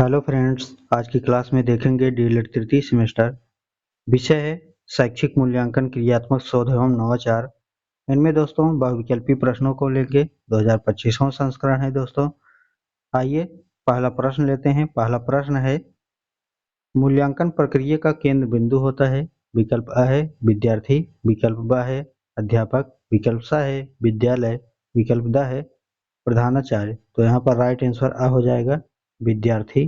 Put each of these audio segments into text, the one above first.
Hello friends, आज की class में देखेंगे डीएलएड तृतीय सेमेस्टर। विषय है शैक्षिक मूल्यांकन, क्रियात्मक शोध एवं नवाचार। इनमें दोस्तों बहुविकल्पी प्रश्नों को लेके 2025वां संस्करण है दोस्तों। आइए पहला प्रश्न लेते हैं। पहला प्रश्न है, मूल्यांकन प्रक्रिया का केंद्र बिंदु होता है। विकल्प अ है विद्यार्थी, विकल्प ब है अध्यापक, विकल्प स है विद्यालय, विकल्प द है प्रधानाचार्य। तो यहाँ पर राइट आंसर अ हो जाएगा, विद्यार्थी।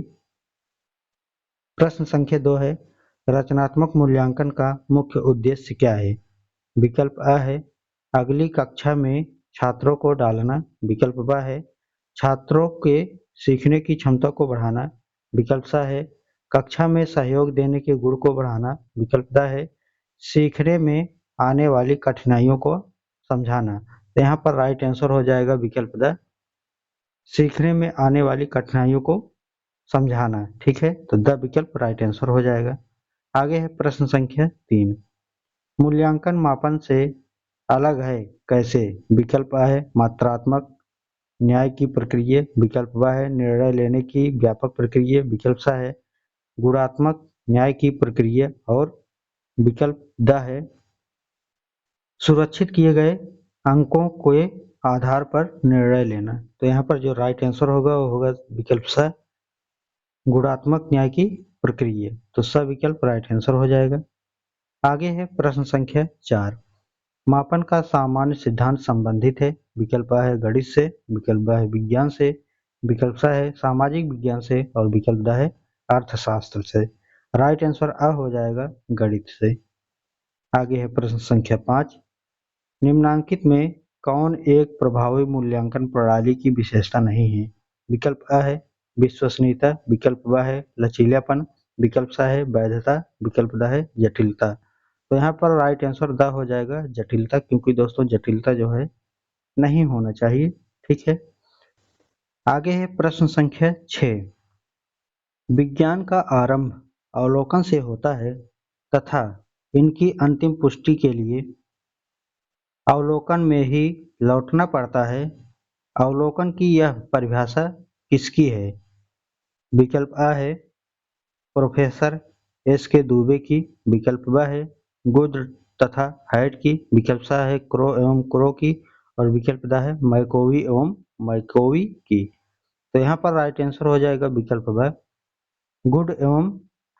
प्रश्न संख्या 2 है, रचनात्मक मूल्यांकन का मुख्य उद्देश्य क्या है। विकल्प अ है अगली कक्षा में छात्रों को डालना, विकल्प ब है छात्रों के सीखने की क्षमता को बढ़ाना, विकल्प स है कक्षा में सहयोग देने के गुण को बढ़ाना, विकल्प द है सीखने में आने वाली कठिनाइयों को समझाना। तो यहाँ पर राइट आंसर हो जाएगा विकल्प द, सीखने में आने वाली कठिनाइयों को समझाना। ठीक है, तो द विकल्प राइट आंसर हो जाएगा। आगे है प्रश्न संख्या 3, मूल्यांकन मापन से अलग है कैसे। विकल्प अ है मात्रात्मक न्याय की प्रक्रिया, विकल्प ब है निर्णय लेने की व्यापक प्रक्रिया, विकल्प स है गुणात्मक न्याय की प्रक्रिया और विकल्प द है सुरक्षित किए गए अंकों के आधार पर निर्णय लेना। तो यहाँ पर जो राइट आंसर होगा वो होगा विकल्प स, गुणात्मक न्याय की प्रक्रिया। तो सविकल्प राइट आंसर हो जाएगा। आगे है प्रश्न संख्या 4, मापन का सामान्य सिद्धांत संबंधित है। विकल्प अ है गणित से, विकल्प ब है विज्ञान से, विकल्प स है सामाजिक विज्ञान से और विकल्प द है अर्थशास्त्र से। राइट आंसर अ हो जाएगा, गणित से। आगे है प्रश्न संख्या 5, निम्नांकित में कौन एक प्रभावी मूल्यांकन प्रणाली की विशेषता नहीं है। विकल्प अ है विश्वसनीयता, विकल्प ब है लचीलापन, विकल्प स है वैधता, विकल्प द है जटिलता। तो यहाँ पर राइट आंसर द हो जाएगा, जटिलता, क्योंकि दोस्तों जटिलता जो है नहीं होना चाहिए। ठीक है। आगे है प्रश्न संख्या 6, विज्ञान का आरंभ अवलोकन से होता है तथा इनकी अंतिम पुष्टि के लिए अवलोकन में ही लौटना पड़ता है। अवलोकन की यह परिभाषा किसकी है। विकल्प अ है प्रोफेसर एस के दुबे की, विकल्प ब है गुड तथा हाइट की, विकल्प स है क्रो एवं क्रो की और विकल्प द है मैकोवी एवं मैकोवी की। तो यहाँ पर राइट आंसर हो जाएगा विकल्प ब, गुड एवं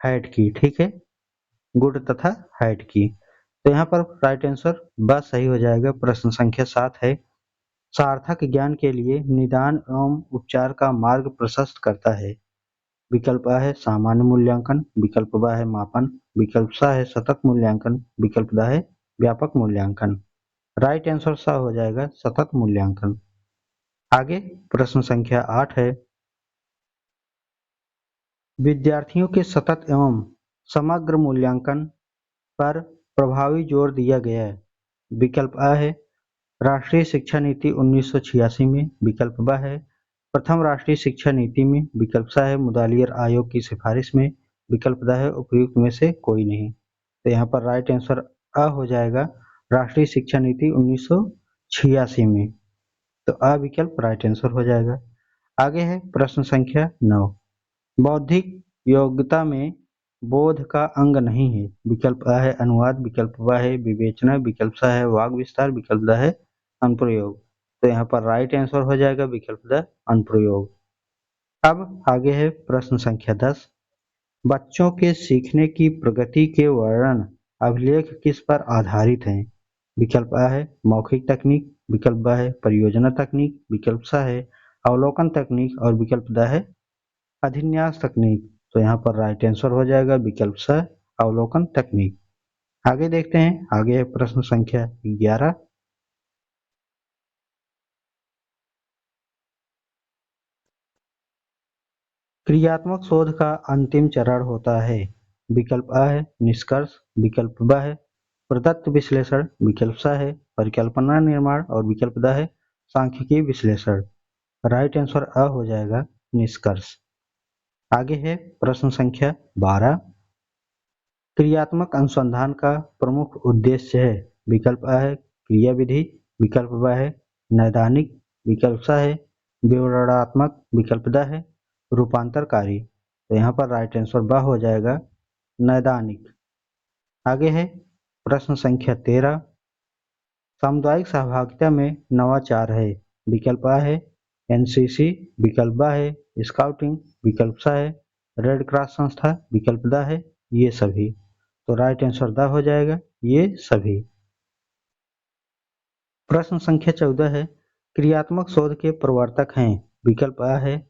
हाइट की। ठीक है, गुड तथा हाइट की। तो यहाँ पर राइट आंसर ब सही हो जाएगा। प्रश्न संख्या 7 है, सार्थक ज्ञान के लिए निदान एवं उपचार का मार्ग प्रशस्त करता है। विकल्प अ है सामान्य मूल्यांकन, विकल्प ब है मापन, विकल्प स है सतत मूल्यांकन, विकल्प द है व्यापक मूल्यांकन। राइट आंसर स हो जाएगा, सतत मूल्यांकन। आगे प्रश्न संख्या 8 है, विद्यार्थियों के सतत एवं समग्र मूल्यांकन पर प्रभावी जोर दिया गया है। विकल्प अ है राष्ट्रीय शिक्षा नीति 1986 में, विकल्प ब है प्रथम राष्ट्रीय शिक्षा नीति में, विकल्प स है मुदालियर आयोग की सिफारिश में, विकल्प द है उपयुक्त में से कोई नहीं। तो यहाँ पर राइट आंसर अ हो जाएगा, राष्ट्रीय शिक्षा नीति 1986 में। तो अ विकल्प राइट आंसर हो जाएगा। आगे है प्रश्न संख्या 9, बौद्धिक योग्यता में बोध का अंग नहीं है। विकल्प अ है अनुवाद, विकल्प ब है विवेचना, विकल्प स है वाक विस्तार, विकल्प द है अनुप्रयोग। तो यहाँ पर राइट आंसर हो जाएगा विकल्प द अनुप्रयोग। अब आगे है प्रश्न संख्या 10, बच्चों के सीखने की प्रगति के वर्णन अभिलेख किस पर आधारित हैं। विकल्प अ है मौखिक तकनीक, विकल्प ब है परियोजना तकनीक, विकल्प स है अवलोकन तकनीक और विकल्प द है अभिन्यास तकनीक। तो यहाँ पर राइट आंसर हो जाएगा विकल्प स, अवलोकन तकनीक। आगे देखते हैं, आगे है प्रश्न संख्या 11, क्रियात्मक शोध का अंतिम चरण होता है। विकल्प अ है निष्कर्ष, विकल्प ब है प्रदत्त विश्लेषण, विकल्प स है परिकल्पना निर्माण और विकल्प द है सांख्यिकीय विश्लेषण। राइट आंसर अ हो जाएगा, निष्कर्ष। आगे है प्रश्न संख्या 12, क्रियात्मक अनुसंधान का प्रमुख उद्देश्य है। विकल्प अ है क्रियाविधि, विकल्प ब है नैदानिक, विकल्प स है विवरणात्मक, विकल्प द है रूपांतरकारी। तो यहाँ पर राइट आंसर ब हो जाएगा नैदानिक। आगे है प्रश्न संख्या 13। सामुदायिक सहभागिता में नवाचार है। विकल्प आ है एनसीसी, विकल्प ब है स्काउटिंग, विकल्प स है रेड क्रॉस संस्था, विकल्प द है ये सभी। तो राइट आंसर द हो जाएगा ये सभी। प्रश्न संख्या 14 है क्रियात्मक शोध के प्रवर्तक हैं। विकल्प आ है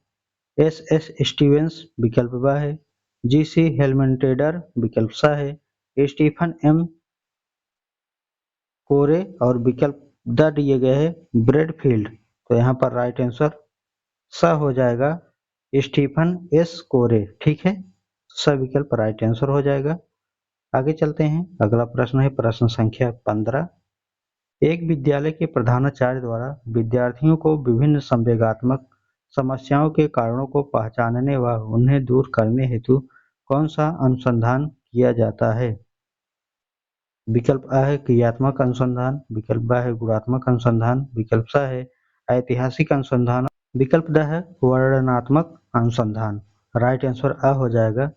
एस स्टीवेंस, विकल्प ब है जी.सी. हेलमेंटेडर, विकल्प स है स्टीफन एम कोरे और विकल्प द दिए गए हैं ब्रेडफील्ड। तो यहाँ पर राइट आंसर स हो जाएगा स्टीफन एस कोरे। ठीक है, स विकल्प राइट आंसर हो जाएगा। आगे चलते हैं, अगला प्रश्न है प्रश्न संख्या 15। एक विद्यालय के प्रधानाचार्य द्वारा विद्यार्थियों को विभिन्न संवेगात्मक समस्याओं के कारणों को पहचानने व उन्हें दूर करने हेतु कौन सा अनुसंधान किया जाता है। विकल्प आ है क्रियात्मक अनुसंधान, विकल्प ब है गुणात्मक अनुसंधान, विकल्प स है ऐतिहासिक अनुसंधान, विकल्प ड है वर्णनात्मक अनुसंधान। राइट आंसर आ हो जाएगा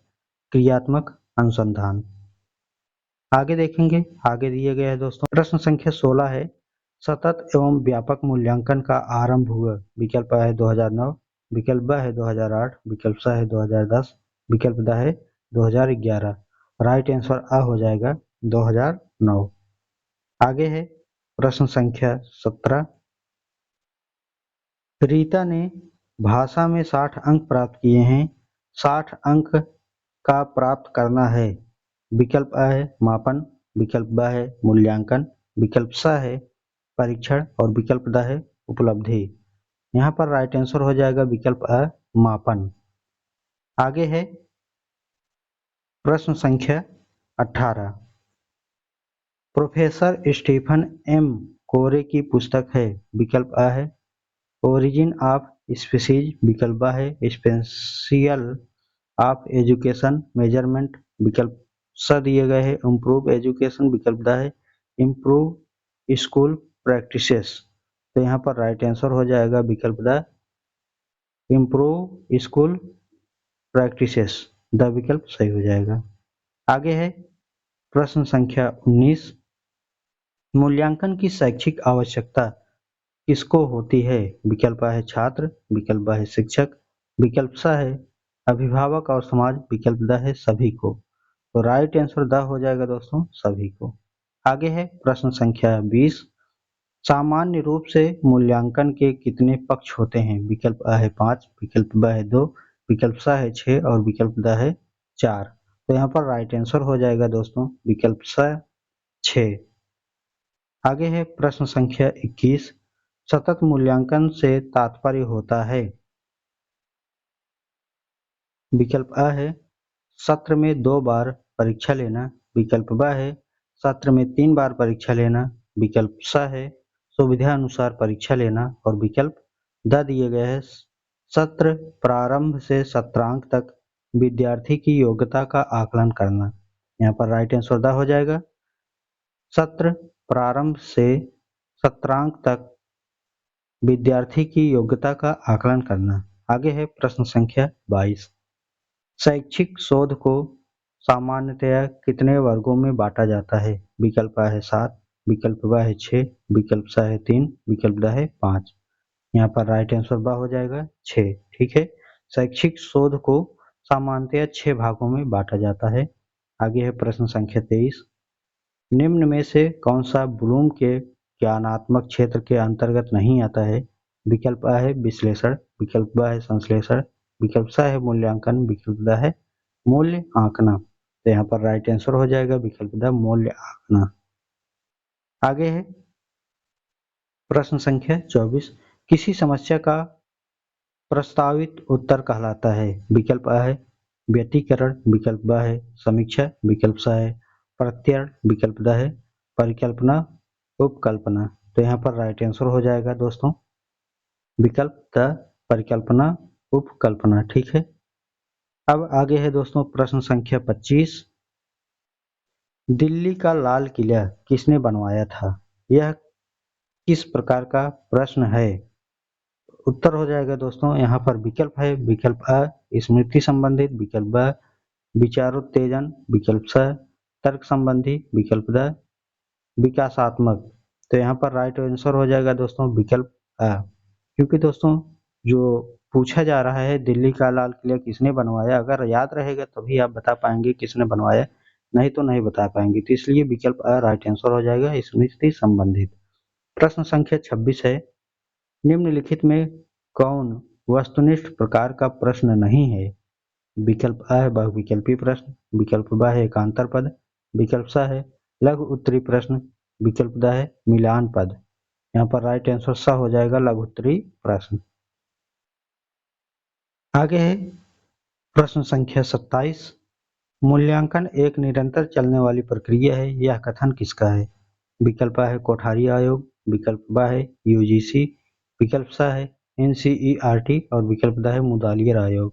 क्रियात्मक अनुसंधान। आगे देखेंगे, आगे दिए गए हैं दोस्तों प्रश्न संख्या 16 है सतत एवं व्यापक मूल्यांकन का आरंभ हुआ। विकल्प आ है 2009, विकल्प ब है 2008, विकल्प स है 2010, विकल्प द है 2011। राइट आंसर आ हो जाएगा 2009। आगे है प्रश्न संख्या 17। रीता ने भाषा में 60 अंक प्राप्त किए हैं। 60 अंक का प्राप्त करना है। विकल्प आ है मापन, विकल्प ब है मूल्यांकन, विकल्प स है परीक्षण और विकल्प द है उपलब्धि। यहाँ पर राइट आंसर हो जाएगा विकल्प अ मापन। आगे है प्रश्न संख्या 18। प्रोफेसर स्टीफन एम कोरे की पुस्तक है। विकल्प आ है ओरिजिन ऑफ स्पीसीज, विकल्प ब है स्पेशियल ऑफ एजुकेशन मेजरमेंट, विकल्प स दिए गए हैं इम्प्रूव एजुकेशन, विकल्प द है इम्प्रूव स्कूल प्रैक्टिसेस। तो यहाँ पर राइट आंसर हो जाएगा विकल्प the improve school practices. The विकल्प सही हो जाएगा। आगे है प्रश्न संख्या 19। मूल्यांकन की शैक्षिक आवश्यकता किसको होती है। विकल्प आ है छात्र, विकल्प ब है शिक्षक, विकल्प स है अभिभावक और समाज, विकल्प द है सभी को। तो राइट आंसर द हो जाएगा दोस्तों सभी को। आगे है प्रश्न संख्या 20। सामान्य रूप से मूल्यांकन के कितने पक्ष होते हैं। विकल्प आ है 5, विकल्प ब है 2, विकल्प स है 6 और विकल्प द है 4। तो यहाँ पर राइट आंसर हो जाएगा दोस्तों विकल्प स 6। आगे है प्रश्न संख्या 21। सतत मूल्यांकन से तात्पर्य होता है। विकल्प आ है सत्र में 2 बार परीक्षा लेना, विकल्प ब है सत्र में 3 बार परीक्षा लेना, विकल्प स है सुविधा अनुसार परीक्षा लेना और विकल्प द दिए गए हैं सत्र प्रारंभ से सत्रांत तक विद्यार्थी की योग्यता का आकलन करना। यहाँ पर राइट आंसर द हो जाएगा सत्र प्रारंभ से सत्रांत तक विद्यार्थी की योग्यता का आकलन करना। आगे है प्रश्न संख्या 22। शैक्षिक शोध को सामान्यतया कितने वर्गों में बांटा जाता है। विकल्प आ है 7, विकल्प ब है 6, विकल्प स है 3, विकल्प द है 5। यहाँ पर राइट आंसर ब हो जाएगा 6। ठीक है, शैक्षिक शोध को सामान्यतया 6 भागों में बांटा जाता है। आगे है प्रश्न संख्या 23। निम्न में से कौन सा ब्लूम के ज्ञानात्मक क्षेत्र के अंतर्गत नहीं आता है। विकल्प आ है विश्लेषण, विकल्प ब है संश्लेषण, विकल्प स है मूल्यांकन, विकल्प द है मूल्य आंकना। तो यहाँ पर राइट आंसर हो जाएगा विकल्प द मूल्य आंकना। आगे है प्रश्न संख्या 24। किसी समस्या का प्रस्तावित उत्तर कहलाता है। विकल्प आ है व्यतिकरण, विकल्प ब है समीक्षा, विकल्प स है प्रत्ययन, विकल्प द है परिकल्पना उपकल्पना। तो यहाँ पर राइट आंसर हो जाएगा दोस्तों विकल्प द परिकल्पना उपकल्पना। ठीक है, अब आगे है दोस्तों प्रश्न संख्या 25। दिल्ली का लाल किला किसने बनवाया था। यह किस प्रकार का प्रश्न है। उत्तर हो जाएगा दोस्तों यहाँ पर विकल्प है विकल्प अ स्मृति संबंधित, विकल्प ब विचारोत्तेजन, विकल्प स तर्क संबंधी, विकल्प द विकासात्मक। तो यहाँ पर राइट आंसर हो जाएगा दोस्तों विकल्प अ, क्योंकि दोस्तों जो पूछा जा रहा है दिल्ली का लाल किला किसने बनवाया, अगर याद रहेगा तभी आप बता पाएंगे किसने बनवाया, नहीं तो नहीं बता पाएंगे। तो इसलिए विकल्प अ राइट आंसर हो जाएगा, स्मृति संबंधित। प्रश्न संख्या 26 है, निम्नलिखित में कौन वस्तुनिष्ठ प्रकार का प्रश्न नहीं है? विकल्प अ है बहुविकल्पी प्रश्न, विकल्प ब है एकांतर पद, विकल्प स है लघु उत्तरी प्रश्न, विकल्प द है मिलान पद। यहाँ पर राइट आंसर स हो जाएगा, लघु उत्तरी प्रश्न। आगे है प्रश्न संख्या 27, मूल्यांकन एक निरंतर चलने वाली प्रक्रिया है, यह कथन किसका है? विकल्प अ है कोठारी आयोग, विकल्प ब है यूजीसी, विकल्प स है एनसीईआरटी और विकल्प द है मुदालियर आयोग।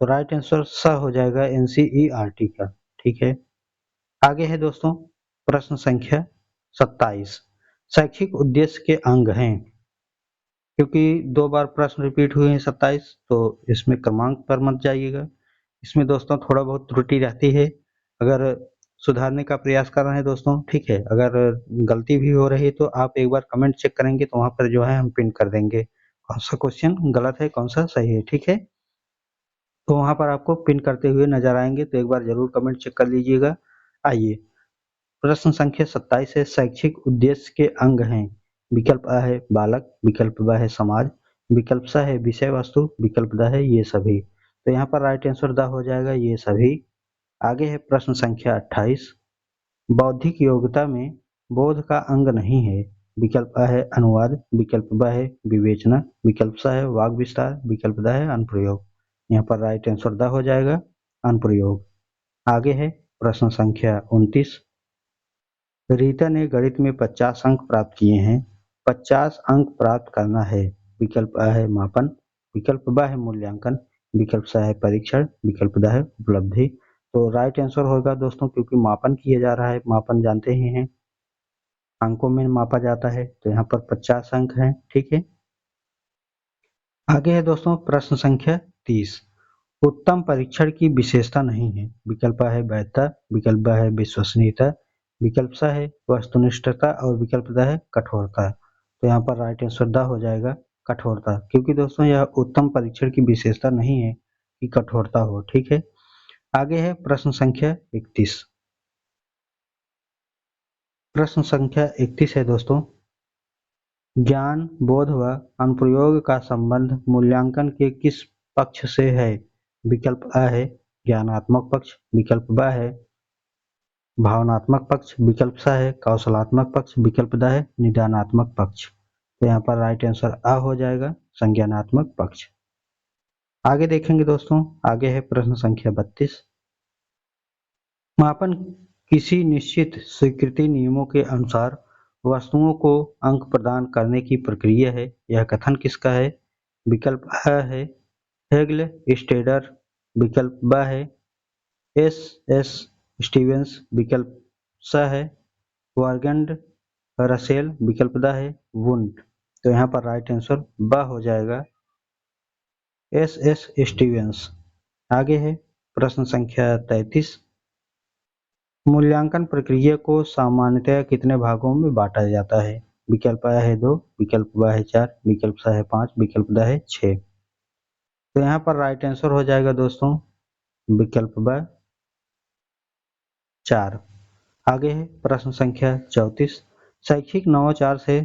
तो राइट आंसर स हो जाएगा एनसीईआरटी का। ठीक है, आगे है दोस्तों प्रश्न संख्या 27, शैक्षिक उद्देश्य के अंग हैं। क्योंकि 2 बार प्रश्न रिपीट हुए हैं 27, तो इसमें क्रमांक पर मत जाइएगा। इसमें दोस्तों थोड़ा बहुत त्रुटि रहती है, अगर सुधारने का प्रयास कर रहे हैं दोस्तों, ठीक है। अगर गलती भी हो रही है तो आप एक बार कमेंट चेक करेंगे तो वहाँ पर जो है हम पिन कर देंगे कौन सा क्वेश्चन गलत है कौन सा सही है, ठीक है। तो वहाँ पर आपको पिन करते हुए नजर आएंगे, तो एक बार जरूर कमेंट चेक कर लीजिएगा। आइए प्रश्न संख्या 27 है, शैक्षिक उद्देश्य के अंग हैं। विकल्प अ है बालक, विकल्प ब है समाज, विकल्प स है विषय वस्तु, विकल्प द है ये सभी। तो यहाँ पर राइट आंसर द हो जाएगा, ये सभी। आगे है प्रश्न संख्या 28, बौद्धिक योग्यता में बोध का अंग नहीं है। विकल्प अ है अनुवाद, विकल्प ब है विवेचना, विकल्प स है वाक विस्तार, विकल्प द है अनुप्रयोग। यहाँ पर राइट आंसर द हो जाएगा, अनुप्रयोग। आगे है प्रश्न संख्या 29, रीता ने गणित में 50 अंक प्राप्त किए हैं, 50 अंक प्राप्त करना है। विकल्प अ है मापन, विकल्प ब है मूल्यांकन, विकल्प स है परीक्षण, विकल्प द है उपलब्धि। तो राइट आंसर होगा दोस्तों, क्योंकि मापन किया जा रहा है, मापन जानते ही हैं अंकों में मापा जाता है, तो यहाँ पर 50 अंक हैं, ठीक है। आगे है दोस्तों प्रश्न संख्या 30, उत्तम परीक्षण की विशेषता नहीं है। विकल्प अ है वैधता, विकल्प ब है विश्वसनीयता, विकल्प स है वस्तुनिष्ठता और विकल्प द है कठोरता। तो यहाँ पर राइट आंसर द हो जाएगा, कठोरता, क्योंकि दोस्तों यह उत्तम परीक्षण की विशेषता नहीं है कि कठोरता हो, ठीक है। आगे है प्रश्न संख्या 31, प्रश्न संख्या 31 है दोस्तों, ज्ञान बोध व अनुप्रयोग का संबंध मूल्यांकन के किस पक्ष से है? विकल्प अ है ज्ञानात्मक पक्ष, विकल्प ब है भावनात्मक पक्ष, विकल्प स है कौशलात्मक पक्ष, विकल्प द है निदानात्मक पक्ष। तो यहाँ पर राइट आंसर अ हो जाएगा, संज्ञानात्मक पक्ष। आगे देखेंगे दोस्तों, आगे है प्रश्न संख्या 32, मापन किसी निश्चित स्वीकृति नियमों के अनुसार वस्तुओं को अंक प्रदान करने की प्रक्रिया है, यह कथन किसका है? विकल्प अ है हेगल स्टेडर, विकल्प ब है एस एस स्टीवेंस, विकल्प स है वर्गेंड रसेल, विकल्प द है वुंड। तो यहाँ पर राइट आंसर ब हो जाएगा, एस एस स्टीवेंस। आगे है प्रश्न संख्या 33, मूल्यांकन प्रक्रिया को सामान्यतः कितने भागों में बांटा जाता है? विकल्प अ है 2, विकल्प ब है 4, विकल्प स है 5, विकल्प द है 6। तो यहाँ पर राइट आंसर हो जाएगा दोस्तों विकल्प ब 4। आगे है प्रश्न संख्या 34, शैक्षिक नवाचार से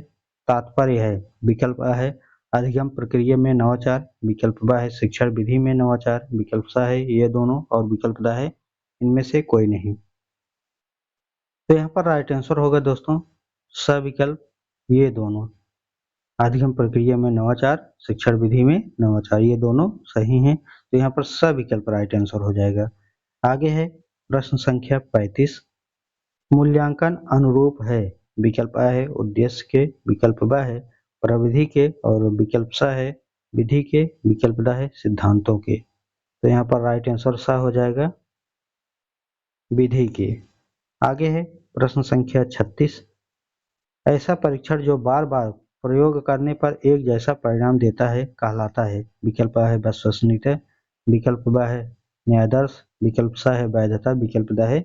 तात्पर्य है। विकल्प अ है अधिगम प्रक्रिया में नवाचार, विकल्प ब है शिक्षण विधि में नवाचार, विकल्प स है ये दोनों और विकल्प द है इनमें से कोई नहीं। तो यहाँ पर राइट आंसर होगा दोस्तों स विकल्प ये दोनों, अधिगम प्रक्रिया में नवाचार, शिक्षण विधि में नवाचार, ये दोनों सही हैं। तो यहाँ पर स विकल्प राइट आंसर हो जाएगा। आगे है प्रश्न संख्या 35, मूल्यांकन अनुरूप है। विकल्प अ है उद्देश्य के, विकल्प ब है प्रविधि के और विकल्प स है विधि के, विकल्प द है सिद्धांतों के। तो यहाँ पर राइट आंसर स हो जाएगा, विधि के। आगे है प्रश्न संख्या 36, ऐसा परीक्षण जो बार बार प्रयोग करने पर एक जैसा परिणाम देता है कहलाता है। विकल्प अ है विश्वसनीयता, विकल्प ब है न्यायादर्श, विकल्प स है वैधता, विकल्प द है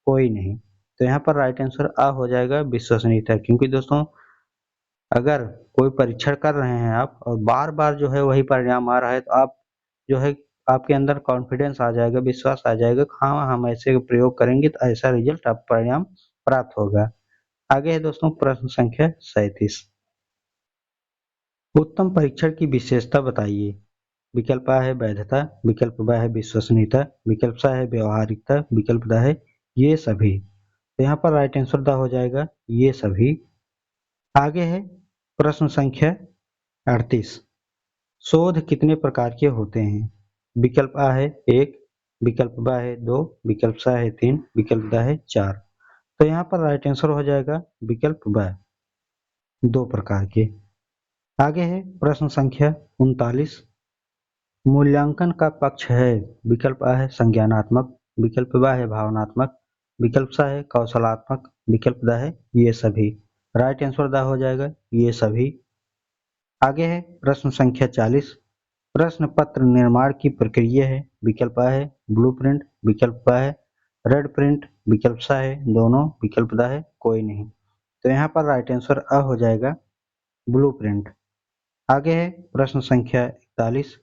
कोई नहीं। तो यहाँ पर राइट आंसर आ हो जाएगा विश्वसनीयता, क्योंकि दोस्तों अगर कोई परीक्षण कर रहे हैं आप और बार बार जो है वही परिणाम आ रहा है, तो आप जो है आपके अंदर कॉन्फिडेंस आ जाएगा, विश्वास आ जाएगा कि हाँ हम ऐसे प्रयोग करेंगे तो ऐसा रिजल्ट आप परिणाम प्राप्त होगा। आगे है दोस्तों प्रश्न संख्या 37। उत्तम परीक्षण की विशेषता बताइए। विकल्प आ है वैधता, विकल्प ब है विश्वसनीयता, विकल्प स है व्यवहारिकता, विकल्प द है ये सभी। तो यहाँ पर राइट आंसर द हो जाएगा ये सभी। आगे है प्रश्न संख्या 38। शोध कितने प्रकार के होते हैं। विकल्प आ है 1, विकल्प ब है 2, विकल्प स है 3, विकल्प द है 4। तो यहाँ पर राइट आंसर हो जाएगा विकल्प ब 2 प्रकार के। आगे है प्रश्न संख्या 39। मूल्यांकन का पक्ष है। विकल्प आ है संज्ञानात्मक, विकल्प ब है भावनात्मक, विकल्प स है कौशलात्मक, विकल्प द है ये सभी। राइट आंसर द हो जाएगा ये सभी। आगे है प्रश्न संख्या 40। प्रश्न पत्र निर्माण की प्रक्रिया है। विकल्प आ है ब्लूप्रिंट, विकल्प ब है रेड प्रिंट, विकल्प स है दोनों, विकल्प द है कोई नहीं। तो यहाँ पर राइट आंसर अ हो जाएगा ब्लूप्रिंट। आगे है प्रश्न संख्या 41।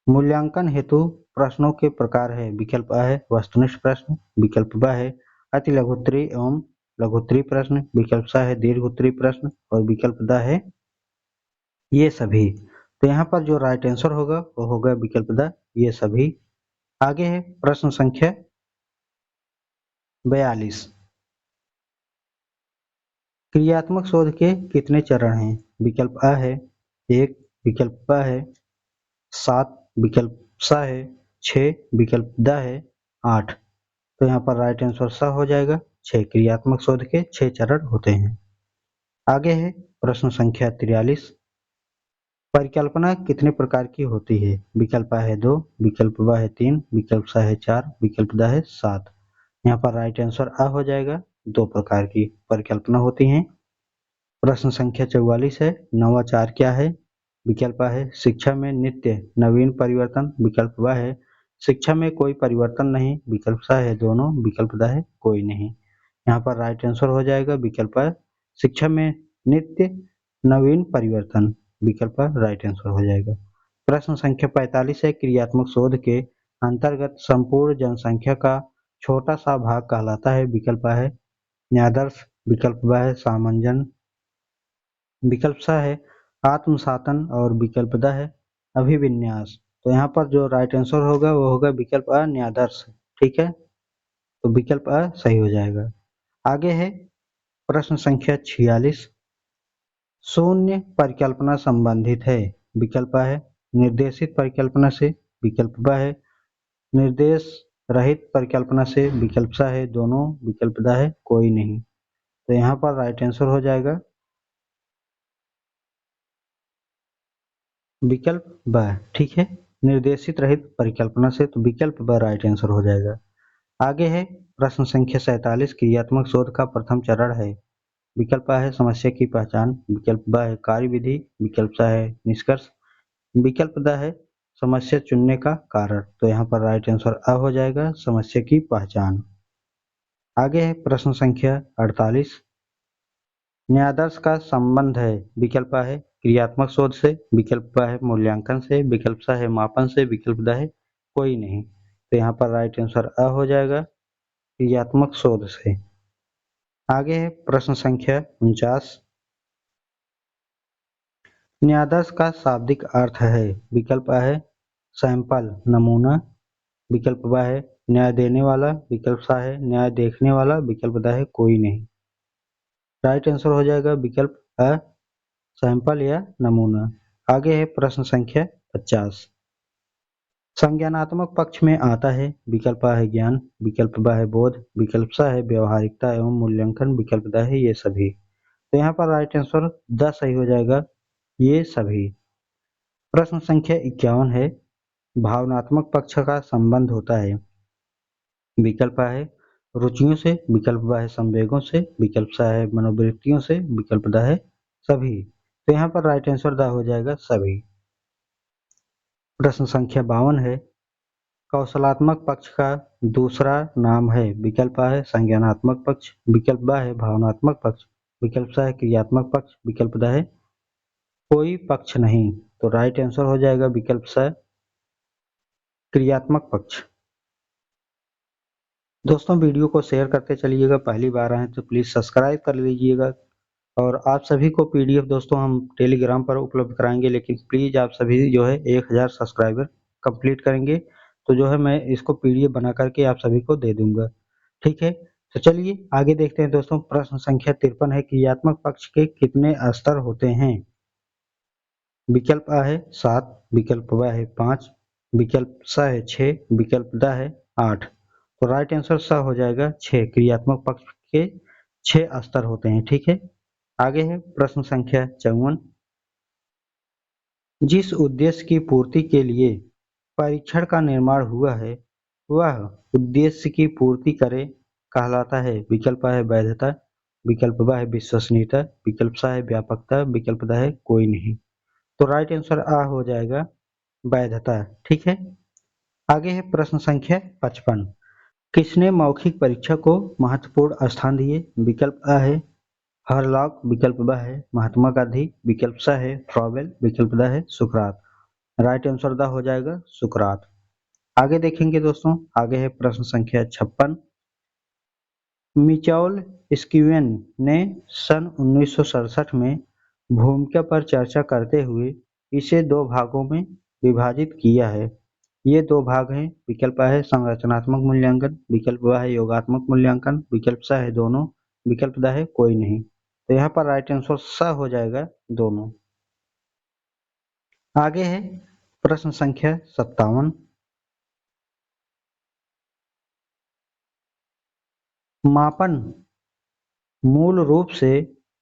मूल्यांकन हेतु प्रश्नों के प्रकार है। विकल्प आ है वस्तुनिष्ठ प्रश्न, विकल्प ब है अति लघुत्तरीय एवं लघुत्तरीय प्रश्न, विकल्प स है दीर्घोत्तरीय प्रश्न और विकल्प द है ये सभी। तो यहाँ पर जो राइट आंसर होगा वो होगा विकल्प द ये सभी। आगे है प्रश्न संख्या 42। क्रियात्मक शोध के कितने चरण हैं। विकल्प आ है 1, विकल्प ब है 7, विकल्प स है 6, विकल्प द है 8। तो यहाँ पर राइट आंसर स हो जाएगा 6। क्रियात्मक शोध के 6 चरण होते हैं। आगे है प्रश्न संख्या 43। परिकल्पना कितने प्रकार की होती है। विकल्प आ है 2, विकल्प ब है 3, विकल्प स है 4, विकल्प द है 7। यहाँ पर राइट आंसर आ हो जाएगा 2 प्रकार की परिकल्पना होती हैं। प्रश्न संख्या 44 है नवाचार क्या है। विकल्प आ है शिक्षा में नित्य नवीन परिवर्तन, विकल्प ब है शिक्षा में कोई परिवर्तन नहीं, विकल्प स है दोनों, विकल्प द है कोई नहीं। यहाँ पर राइट आंसर हो जाएगा विकल्प आ शिक्षा में नित्य नवीन परिवर्तन, विकल्प आ राइट आंसर हो जाएगा। प्रश्न संख्या 45 है क्रियात्मक शोध के अंतर्गत संपूर्ण जनसंख्या का छोटा सा भाग कहलाता है। विकल्प आ है न्यायादर्श, विकल्प ब है सामंजन, विकल्प स है आत्मसातन और विकल्प द है अभिविन्यास। तो यहाँ पर जो राइट आंसर होगा वो होगा विकल्प अ न्यायादर्श। ठीक है, तो विकल्प अ सही हो जाएगा। आगे है प्रश्न संख्या 46। शून्य परिकल्पना संबंधित है। विकल्प आ है निर्देशित परिकल्पना से, विकल्प ब है निर्देश रहित परिकल्पना से, विकल्प स है दोनों, विकल्प द है कोई नहीं। तो यहाँ पर राइट आंसर हो जाएगा विकल्प ब। ठीक है, निर्देशित रहित परिकल्पना से, तो विकल्प ब राइट आंसर हो जाएगा। आगे है प्रश्न संख्या 47। क्रियात्मक शोध का प्रथम चरण है। विकल्प आ है समस्या की पहचान, विकल्प ब है कार्यविधि, विकल्प स है निष्कर्ष, विकल्प द है समस्या चुनने का कारण। तो यहाँ पर राइट आंसर अ हो जाएगा समस्या की पहचान। आगे है प्रश्न संख्या 48। न्यायादर्श का संबंध है। विकल्प आ है क्रियात्मक शोध से, विकल्प ब है मूल्यांकन से, विकल्प स है मापन से, विकल्प द है कोई नहीं। तो यहाँ पर राइट आंसर अ हो जाएगा क्रियात्मक शोध से। आगे है प्रश्न संख्या 49। न्यायादर्श का शाब्दिक अर्थ है। विकल्प आ है सैंपल नमूना, विकल्प ब है न्याय देने वाला, विकल्प स है न्याय देखने वाला, विकल्प द है कोई नहीं। राइट आंसर हो जाएगा विकल्प अ सैंपल या नमूना। आगे है प्रश्न संख्या 50। संज्ञानात्मक पक्ष में आता है। विकल्प आ है ज्ञान, विकल्प ब है बोध, विकल्प स है व्यवहारिकता एवं मूल्यांकन, विकल्प द है ये सभी। तो यहाँ पर राइट आंसर द सही हो जाएगा ये सभी। प्रश्न संख्या 51 है भावनात्मक पक्ष का संबंध होता है। विकल्प आ है रुचियों से, विकल्प ब है संवेगों से, विकल्प स है मनोवृत्तियों से, विकल्प द है सभी। तो यहाँ पर राइट आंसर द हो जाएगा सभी। प्रश्न संख्या 52 है, कौशलात्मक पक्ष का दूसरा नाम है। विकल्प आ है संज्ञानात्मक पक्ष, विकल्प ब है भावनात्मक पक्ष, विकल्प स है क्रियात्मक पक्ष, विकल्प द है कोई पक्ष नहीं। तो राइट आंसर हो जाएगा विकल्प स क्रियात्मक पक्ष। दोस्तों वीडियो को शेयर करते चलिएगा, पहली बार आए तो प्लीज़ सब्सक्राइब कर लीजिएगा। और आप सभी को पीडीएफ दोस्तों हम टेलीग्राम पर उपलब्ध कराएंगे, लेकिन प्लीज़ आप सभी जो है 1000 सब्सक्राइबर कंप्लीट करेंगे तो जो है मैं इसको पीडीएफ बना करके आप सभी को दे दूंगा। ठीक है, तो चलिए आगे देखते हैं दोस्तों। प्रश्न संख्या 53 है, क्रियात्मक पक्ष के कितने स्तर होते हैं। विकल्प आ है 7, विकल्प ब है 5, विकल्प स है 6, विकल्प द है 8। तो राइट आंसर स हो जाएगा 6। क्रियात्मक पक्ष के 6 स्तर होते हैं। ठीक है, आगे है प्रश्न संख्या 54, जिस उद्देश्य की पूर्ति के लिए परीक्षण का निर्माण हुआ है वह उद्देश्य की पूर्ति करे कहलाता है। विकल्प आ है वैधता, विकल्प ब है विश्वसनीयता, विकल्प स है व्यापकता, विकल्प द है कोई नहीं। तो राइट आंसर आ हो जाएगा वैधता। ठीक है, आगे है प्रश्न संख्या 55, किसने मौखिक परीक्षा को महत्वपूर्ण स्थान दिए। विकल्प आ है हरलॉक, विकल्प ब है महात्मा गांधी, विकल्प स है फ्रॉबेल, विकल्प द है सुकरात। राइट आंसर द हो जाएगा सुकरात। आगे देखेंगे दोस्तों, आगे है प्रश्न संख्या 56, मिचौल स्क्यूएन ने सन 1967 में भूमिका पर चर्चा करते हुए इसे 2 भागों में विभाजित किया है। ये 2 भाग हैं। विकल्प आ है संरचनात्मक मूल्यांकन, विकल्प ब है योगात्मक मूल्यांकन, विकल्प स है दोनों, विकल्प द है कोई नहीं। तो यहाँ पर राइट आंसर स हो जाएगा दोनों। आगे है प्रश्न संख्या 57, मापन मूल रूप से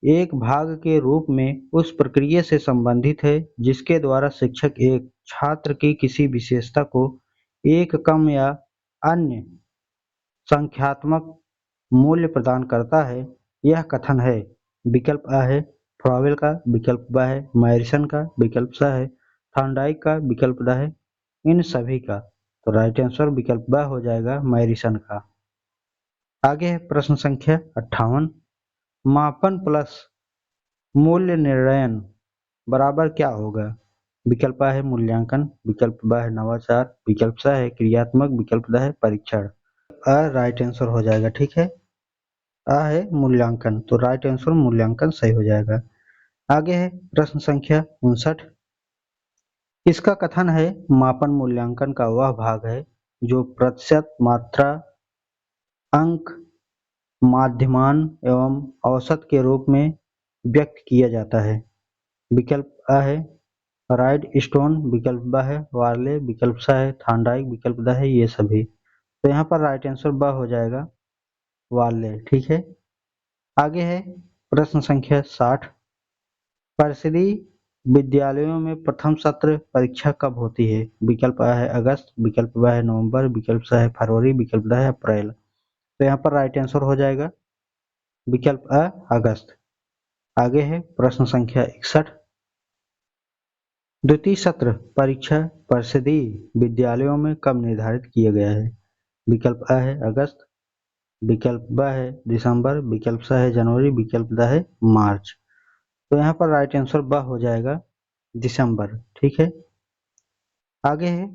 एक भाग के रूप में उस प्रक्रिया से संबंधित है जिसके द्वारा शिक्षक एक छात्र की किसी विशेषता को एक कम या अन्य संख्यात्मक मूल्य प्रदान करता है। यह कथन है। विकल्प आ है फ्रॉवेल का, विकल्प ब है मैरिसन का, विकल्प स है थॉर्नडाइक का, विकल्प द है इन सभी का। तो राइट आंसर विकल्प ब हो जाएगा मैरिसन का। आगे है प्रश्न संख्या 58, मापन प्लस मूल्य निर्णयन बराबर क्या होगा। विकल्प आ है मूल्यांकन, विकल्प ब है नवाचार, विकल्प स है क्रियात्मक, विकल्प द है परीक्षण। राइट आंसर हो जाएगा। ठीक है, आ है मूल्यांकन, तो राइट आंसर मूल्यांकन सही हो जाएगा। आगे है प्रश्न संख्या 59, इसका कथन है मापन मूल्यांकन का वह भाग है जो प्रतिशत, मात्रा, अंक, माध्यमान एवं औसत के रूप में व्यक्त किया जाता है। विकल्प आ है राइड स्टोन, विकल्प ब है वार्ले, विकल्प स है थॉर्नडाइक, विकल्प द है ये सभी। तो यहाँ पर राइट आंसर ब हो जाएगा वार्ले। ठीक है, आगे है प्रश्न संख्या 60, परिषदी विद्यालयों में प्रथम सत्र परीक्षा कब होती है। विकल्प आ है अगस्त, विकल्प ब है नवंबर, विकल्प स है फरवरी, विकल्प द है अप्रैल। तो यहाँ पर राइट आंसर हो जाएगा विकल्प अ अगस्त। आगे है प्रश्न संख्या 61, द्वितीय सत्र परीक्षा परिषदी विद्यालयों में कब निर्धारित किया गया है। विकल्प आ है अगस्त, विकल्प ब है दिसंबर, विकल्प स है जनवरी, विकल्प द है मार्च। तो यहाँ पर राइट आंसर ब हो जाएगा दिसंबर। ठीक है, आगे है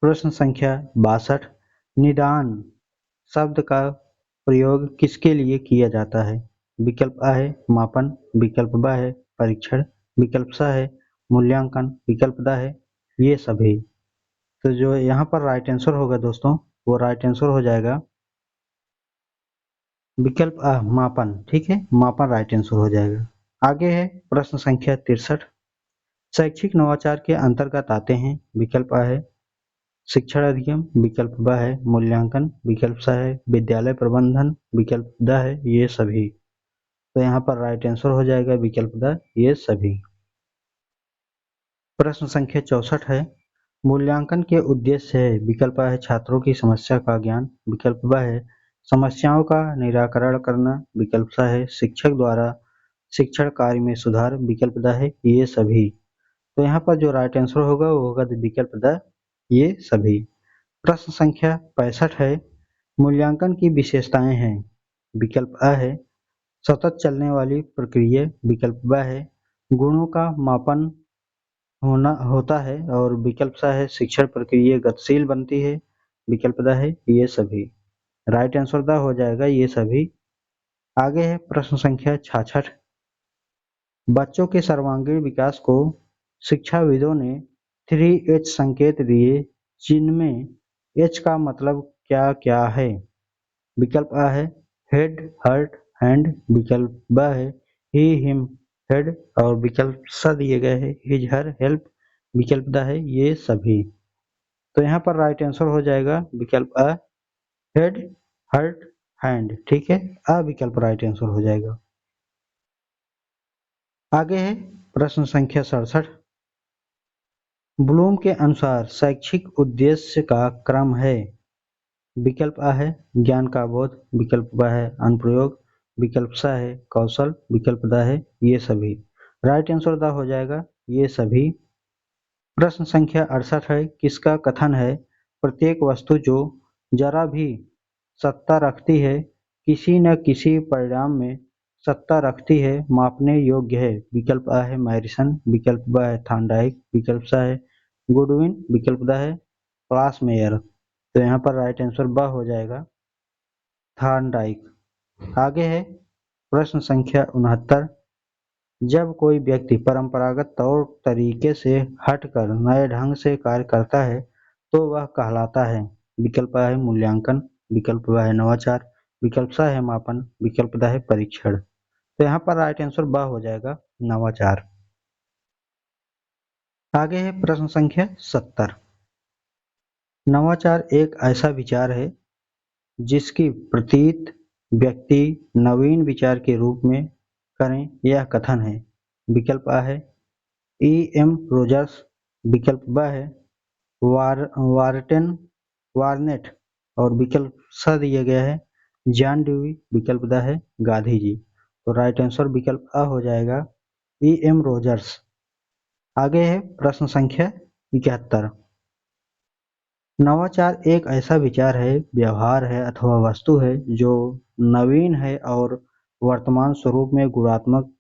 प्रश्न संख्या 62, निदान शब्द का प्रयोग किसके लिए किया जाता है। विकल्प आ है मापन, विकल्प ब है परीक्षण, विकल्प स है मूल्यांकन, विकल्प द है ये सभी। तो जो यहाँ पर राइट आंसर होगा दोस्तों वो राइट आंसर हो जाएगा विकल्प आ मापन। ठीक है, मापन राइट आंसर हो जाएगा। आगे है प्रश्न संख्या 63, शैक्षिक नवाचार के अंतर्गत आते हैं। विकल्प आ है शिक्षण अधिगम, विकल्प ब है मूल्यांकन, विकल्प स है विद्यालय प्रबंधन, विकल्प द है ये सभी। तो यहाँ पर राइट आंसर हो जाएगा विकल्प द ये सभी। प्रश्न संख्या 64 है, मूल्यांकन के उद्देश्य है। विकल्प आ है छात्रों की समस्या का ज्ञान, विकल्प ब है समस्याओं का निराकरण करना, विकल्प स है शिक्षक द्वारा शिक्षण कार्य में सुधार, विकल्प द है ये सभी। तो यहाँ पर जो राइट आंसर होगा वो होगा विकल्प द ये सभी। प्रश्न संख्या 65 है, मूल्यांकन की विशेषताएं हैं। विकल्प अ है सतत चलने वाली प्रक्रिया, विकल्प ब है गुणों का मापन होता है और विकल्प सा है शिक्षण प्रक्रिया गतिशील बनती है, विकल्प द है ये सभी। राइट आंसर द हो जाएगा ये सभी। आगे है प्रश्न संख्या 66, बच्चों के सर्वांगीण विकास को शिक्षाविदों ने 3H संकेत दिए, जिनमें H का मतलब क्या क्या है। विकल्प अ है हेड, हर्ट, हैंड, विकल्प ब है ही, हिम, हेड और विकल्प स दिए गए हैं हिज, हर, हेल्प, विकल्प द है ये सभी। तो यहाँ पर राइट आंसर हो जाएगा विकल्प अ हेड, हर्ट, हैंड। ठीक है, अ विकल्प राइट आंसर हो जाएगा। आगे है प्रश्न संख्या 67, ब्लूम के अनुसार शैक्षिक उद्देश्य का क्रम है। विकल्प अ है ज्ञान का बोध, विकल्प ब है अनुप्रयोग, विकल्प स है कौशल, विकल्प द है ये सभी। राइट आंसर द हो जाएगा ये सभी। प्रश्न संख्या 68 है, किसका कथन है प्रत्येक वस्तु जो जरा भी सत्ता रखती है किसी न किसी परिणाम में सत्ता रखती है मापने योग्य है। विकल्प अ है मैरिसन, विकल्प ब है थॉर्नडाइक, विकल्प स है गुडविन, विकल्प द है क्लासमेयर। तो यहाँ पर राइट आंसर ब हो जाएगा थॉर्नडाइक। आगे है प्रश्न संख्या 69, जब कोई व्यक्ति परंपरागत तौर तरीके से हटकर नए ढंग से कार्य करता है तो वह कहलाता है। विकल्प अ है मूल्यांकन, विकल्प ब है नवाचार, विकल्प स है मापन, विकल्प द है परीक्षण। तो यहाँ पर राइट आंसर ब हो जाएगा नवाचार। आगे है प्रश्न संख्या 70, नवाचार एक ऐसा विचार है जिसकी प्रतीत व्यक्ति नवीन विचार के रूप में करें, यह कथन है। विकल्प अ है ई एम रोजर्स, विकल्प ब है वार्टेन वार्नेट और विकल्प स दिया गया है जॉन ड्यूई, विकल्प द है गांधी जी। तो राइट आंसर विकल्प अ हो जाएगा ई एम रोजर्स। आगे है प्रश्न संख्या 71, नवाचार एक ऐसा विचार है, व्यवहार है अथवा वस्तु है जो नवीन है और वर्तमान स्वरूप में गुणात्मक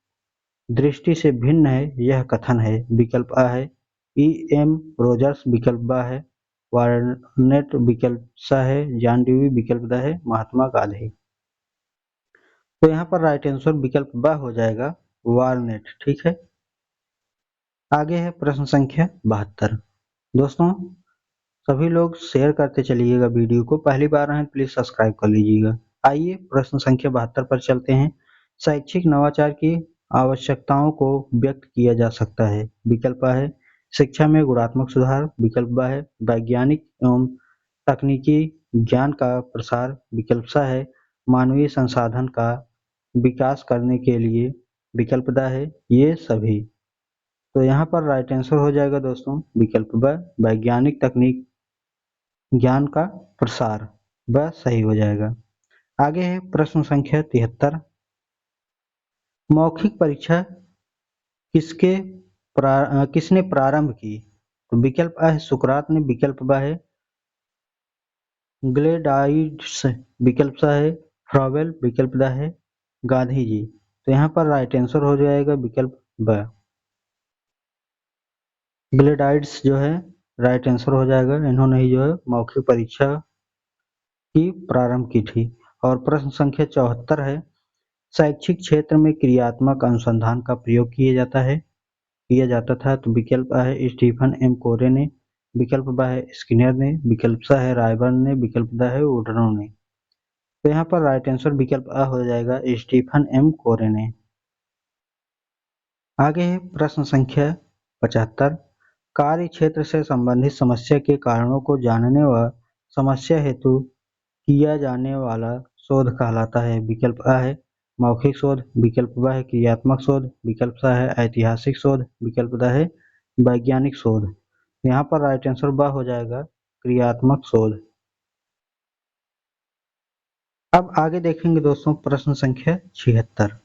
दृष्टि से भिन्न है, यह कथन है। विकल्प अ है ई एम रोजर्स, विकल्प ब है वार्नेट, विकल्प स है जॉन ड्यूई, विकल्प द है महात्मा गांधी। तो यहाँ पर राइट आंसर विकल्प ब हो जाएगा वार्नेट। ठीक है, आगे है प्रश्न संख्या 72। दोस्तों सभी लोग शेयर करते चलिएगा वीडियो को, पहली बार आए प्लीज सब्सक्राइब कर लीजिएगा। आइए प्रश्न संख्या 72 पर चलते हैं। शैक्षिक नवाचार की आवश्यकताओं को व्यक्त किया जा सकता है। विकल्प अ है शिक्षा में गुणात्मक सुधार, विकल्प ब है वैज्ञानिक एवं तकनीकी ज्ञान का प्रसार, विकल्प स है मानवीय संसाधन का विकास करने के लिए, विकल्प द है ये सभी। तो यहाँ पर राइट आंसर हो जाएगा दोस्तों विकल्प ब वैज्ञानिक तकनीक ज्ञान का प्रसार, वह सही हो जाएगा। आगे है प्रश्न संख्या 73, मौखिक परीक्षा किसने प्रारंभ की। तो विकल्प अ है सुकरात ने, विकल्प ब है ग्लेडाइड्स, विकल्प स है फ्रॉवेल, विकल्प द है गांधी जी। तो यहाँ पर राइट आंसर हो जाएगा विकल्प ब ग्लेडाइड्स जो है राइट आंसर हो जाएगा। इन्होंने ही जो है मौखिक परीक्षा की प्रारंभ की थी। और प्रश्न संख्या 74 है, शैक्षिक क्षेत्र में क्रियात्मक अनुसंधान का प्रयोग किया जाता था। तो विकल्प अ है स्टीफन एम कोरे ने, विकल्प ब है स्किनर ने, विकल्प स है रायबर्न ने, विकल्प द है वुडनो ने। तो यहाँ पर राइट आंसर विकल्प अ हो जाएगा स्टीफन एम कोरे ने। आगे है प्रश्न संख्या 75, कार्य क्षेत्र से संबंधित समस्या के कारणों को जानने व समस्या हेतु किया जाने वाला शोध कहलाता है। विकल्प अ है मौखिक शोध, विकल्प ब है क्रियात्मक शोध, विकल्प स है ऐतिहासिक शोध, विकल्प द है वैज्ञानिक शोध। यहाँ पर राइट आंसर ब हो जाएगा क्रियात्मक शोध। अब आगे देखेंगे दोस्तों प्रश्न संख्या 76,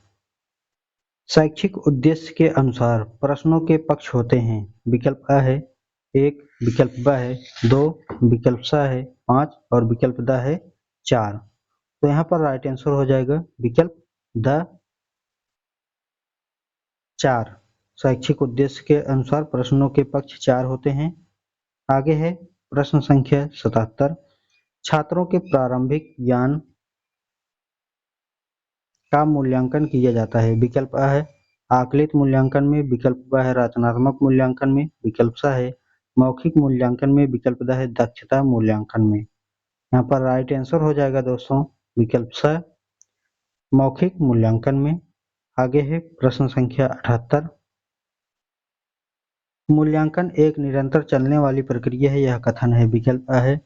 शैक्षिक उद्देश्य के अनुसार प्रश्नों के पक्ष होते हैं। विकल्प अ है 1, विकल्प ब है 2, विकल्प स है 5 और विकल्प द है 4। तो यहाँ पर राइट आंसर हो जाएगा विकल्प द 4। शैक्षिक उद्देश्य के अनुसार प्रश्नों के पक्ष 4 होते हैं। आगे है प्रश्न संख्या 77। छात्रों के प्रारंभिक ज्ञान का मूल्यांकन किया जाता है। विकल्प अ है आकलित मूल्यांकन में, विकल्प ब है रचनात्मक मूल्यांकन में, विकल्प स है मौखिक मूल्यांकन में, विकल्प द है दक्षता मूल्यांकन में। यहाँ पर राइट आंसर हो जाएगा दोस्तों विकल्प स मौखिक मूल्यांकन में। आगे है प्रश्न संख्या 78। मूल्यांकन एक निरंतर चलने वाली प्रक्रिया है, यह कथन है। विकल्प अ है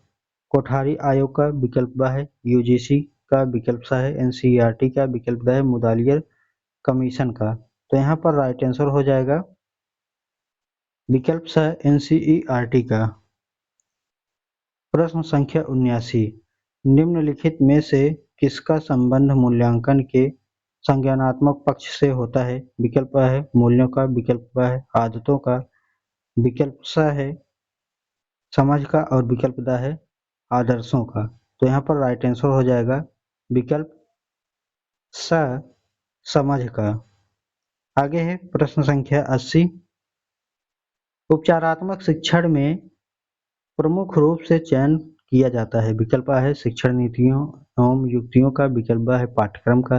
कोठारी आयोग का, विकल्प ब है यूजीसी का, विकल्प स है एनसीईआरटी का, विकल्प द है मुदालियर कमीशन का। तो यहाँ पर राइट आंसर हो जाएगा विकल्प स एनसीईआरटी का। प्रश्न संख्या 79। निम्नलिखित में से किसका संबंध मूल्यांकन के संज्ञानात्मक पक्ष से होता है। विकल्प अ है मूल्यों का, विकल्प ब है आदतों का, विकल्प स है समझ का और विकल्प द है आदर्शों का। तो यहाँ पर राइट आंसर हो जाएगा विकल्प स समझ का। आगे है प्रश्न संख्या 80। उपचारात्मक शिक्षण में प्रमुख रूप से चयन किया जाता है। विकल्प अ है शिक्षण नीतियों एवं युक्तियों का, विकल्प ब है पाठ्यक्रम का,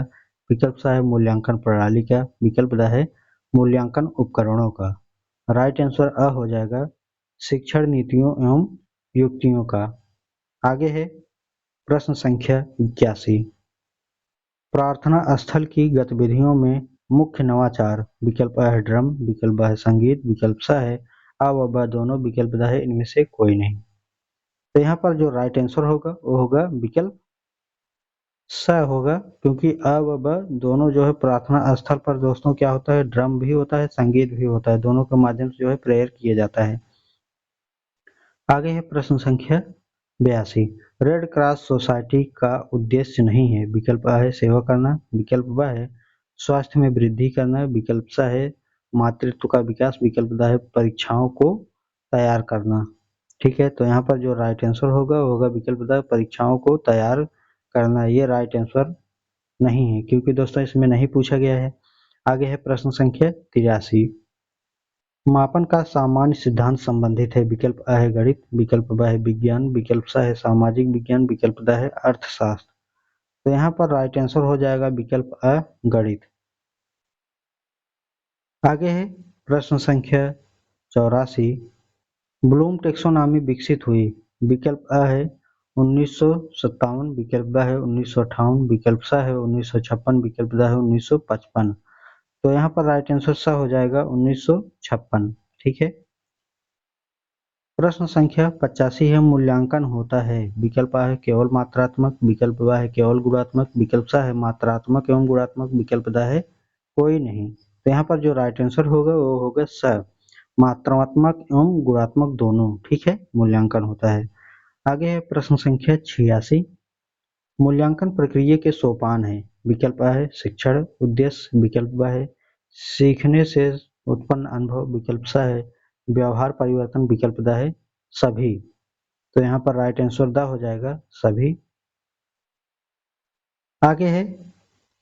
विकल्प स है मूल्यांकन प्रणाली का, विकल्प द है मूल्यांकन उपकरणों का। राइट आंसर अ हो जाएगा शिक्षण नीतियों एवं युक्तियों का। आगे है प्रश्न संख्या 81। प्रार्थना स्थल की गतिविधियों में मुख्य नवाचार। विकल्प अ है ड्रम, विकल्प ब है संगीत, विकल्प स है अ व ब दोनों, विकल्प द है इनमें से कोई नहीं। तो यहाँ पर जो राइट आंसर होगा वो होगा विकल्प स होगा, क्योंकि अ व ब दोनों जो है प्रार्थना स्थल पर दोस्तों क्या होता है ड्रम भी होता है संगीत भी होता है, दोनों के माध्यम से जो है प्रेयर किया जाता है। आगे है प्रश्न संख्या 82। रेड क्रॉस सोसाइटी का उद्देश्य नहीं है। विकल्प अ है सेवा करना, विकल्प ब है स्वास्थ्य में वृद्धि करना, विकल्प स है मातृत्व का विकास, विकल्प द है परीक्षाओं को तैयार करना। ठीक है, तो यहाँ पर जो राइट आंसर होगा वो होगा विकल्प द परीक्षाओं को तैयार करना। ये राइट आंसर नहीं है क्योंकि दोस्तों इसमें नहीं पूछा गया है। आगे है प्रश्न संख्या 83। मापन का सामान्य सिद्धांत संबंधित है। विकल्प अ है गणित, विकल्प ब है विज्ञान, विकल्प स है सामाजिक विज्ञान, विकल्प द है अर्थशास्त्र। तो यहाँ पर राइट आंसर हो जाएगा विकल्प अ गणित। आगे है प्रश्न संख्या 84। ब्लूम टेक्सोनॉमी विकसित हुई। विकल्प अ है 1957, विकल्प ब है 1958, विकल्प स है 1956, विकल्प द है 1955। तो यहाँ पर राइट आंसर स हो जाएगा 1956। ठीक है। प्रश्न संख्या 85 है मूल्यांकन होता है। विकल्प आ है केवल मात्रात्मक, विकल्प ब है केवल गुणात्मक, विकल्प स है मात्रात्मक एवं गुणात्मक, विकल्प द है कोई नहीं। तो यहाँ पर जो राइट आंसर होगा वो होगा स मात्रात्मक एवं गुणात्मक दोनों। ठीक है, मूल्यांकन होता है। आगे है प्रश्न संख्या 86। मूल्यांकन प्रक्रिया के सोपान है। विकल्प आ है शिक्षण उद्देश्य, विकल्प ब है सीखने से उत्पन्न अनुभव, विकल्प स है व्यवहार परिवर्तन, विकल्प द है सभी। तो यहाँ पर राइट आंसर द हो जाएगा सभी। आगे है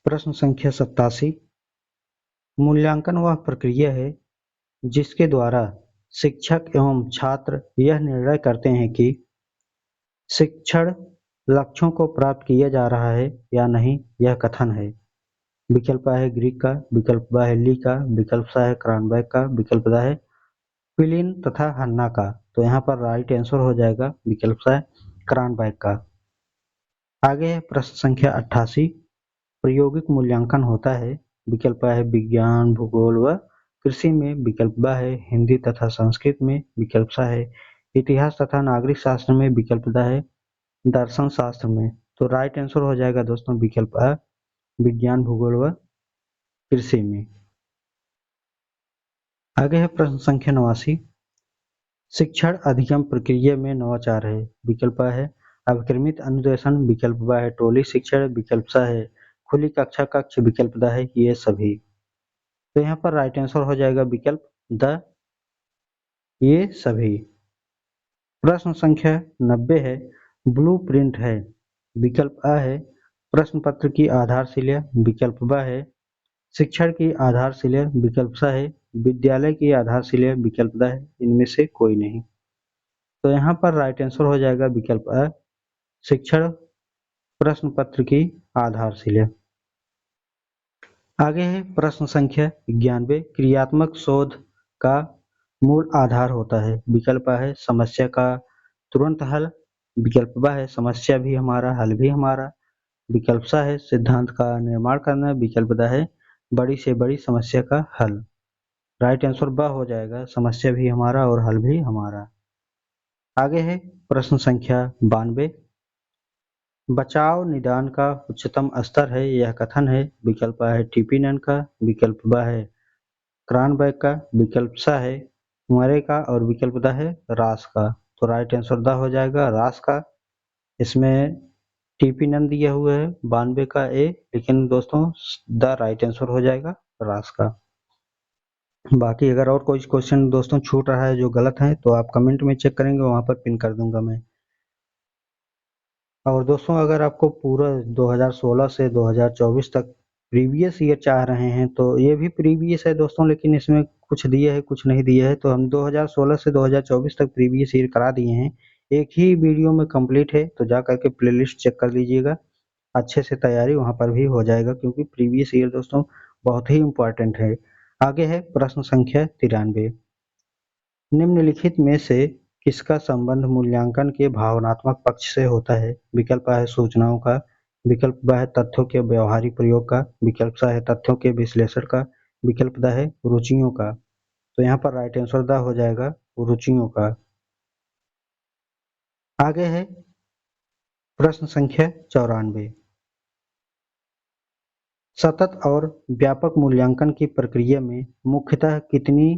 प्रश्न संख्या 87। मूल्यांकन वह प्रक्रिया है जिसके द्वारा शिक्षक एवं छात्र यह निर्णय करते हैं कि शिक्षण लक्ष्यों को प्राप्त किया जा रहा है या नहीं, यह कथन है। विकल्प आ है ग्रीक का, विकल्प ब है ली का, विकल्प स है क्रानबैक का, विकल्प द है क्विलिन तथा हन्ना का। तो यहाँ पर राइट आंसर हो जाएगा विकल्प स है क्रानबैक का। आगे है प्रश्न संख्या 88। प्रायोगिक मूल्यांकन होता है। विकल्प आ है विज्ञान भूगोल व कृषि में, विकल्प ब है हिंदी तथा संस्कृत में, विकल्प स है इतिहास तथा नागरिक शास्त्र में, विकल्प द है दर्शन शास्त्र में। तो राइट आंसर हो जाएगा दोस्तों विकल्प अ विज्ञान भूगोल व कृषि में। आगे है प्रश्न संख्या 89। शिक्षण अधिगम प्रक्रिया में नवाचार है। विकल्प अ है अभिक्रमित अनुदेशन, विकल्प ब है टोली शिक्षण, विकल्प स है खुली कक्षा कक्ष, विकल्प द है ये सभी। तो यहाँ पर राइट आंसर हो जाएगा विकल्प द, ये सभी। प्रश्न संख्या 90 है, ब्लूप्रिंट है। विकल्प अ है प्रश्न पत्र की आधारशिला, विकल्प ब है शिक्षण की आधारशिला, विकल्प स है विद्यालय की आधारशिला, विकल्प द है इनमें से कोई नहीं। तो यहाँ पर राइट आंसर हो जाएगा विकल्प अ, शिक्षण प्रश्न पत्र की आधारशिला। आगे है प्रश्न संख्या 91, क्रियात्मक शोध का मूल आधार होता है। विकल्प अ है समस्या का तुरंत हल, विकल्प ब है समस्या भी हमारा हल भी हमारा, विकल्प स है सिद्धांत का निर्माण करना, विकल्प द है बड़ी से बड़ी समस्या का हल। राइट आंसर ब हो जाएगा, समस्या भी हमारा और हल भी हमारा। आगे है प्रश्न संख्या 92, बचाव निदान का उच्चतम स्तर है, यह कथन है। विकल्प अ है टीपी नन का, विकल्प ब है क्रानबैक का, विकल्प स है मरे का और विकल्प द है रास का। तो राइट आंसर द हो जाएगा, रास का। इसमें टीपी नन दिया हुआ है 92 का ए, लेकिन दोस्तों द राइट आंसर हो जाएगा रास का। बाकी अगर और कोई क्वेश्चन दोस्तों छूट रहा है जो गलत है तो आप कमेंट में चेक करेंगे, वहां पर पिन कर दूंगा मैं। और दोस्तों अगर आपको पूरा 2016 से 2024 तक प्रीवियस ईयर चाह रहे हैं तो ये भी प्रीवियस है दोस्तों, लेकिन इसमें कुछ दिया है कुछ नहीं दिया है। तो हम 2016 से 2024 तक प्रीवियस ईयर करा दिए हैं, एक ही वीडियो में कंप्लीट है। तो जा करके प्लेलिस्ट चेक कर लीजिएगा, अच्छे से तैयारी वहां पर भी हो जाएगा, क्योंकि प्रीवियस ईयर दोस्तों बहुत ही इम्पोर्टेंट है। आगे है प्रश्न संख्या 93, निम्नलिखित में से किसका संबंध मूल्यांकन के भावनात्मक पक्ष से होता है। विकल्प अ है सूचनाओं का, विकल्प ब है तथ्यों के व्यवहारिक प्रयोग का, विकल्प स है तथ्यों के विश्लेषण का, विकल्प द है रुचियों का। तो यहाँ पर राइट आंसर द हो जाएगा, रुचियों का। आगे है प्रश्न संख्या 94, सतत और व्यापक मूल्यांकन की प्रक्रिया में मुख्यतः कितनी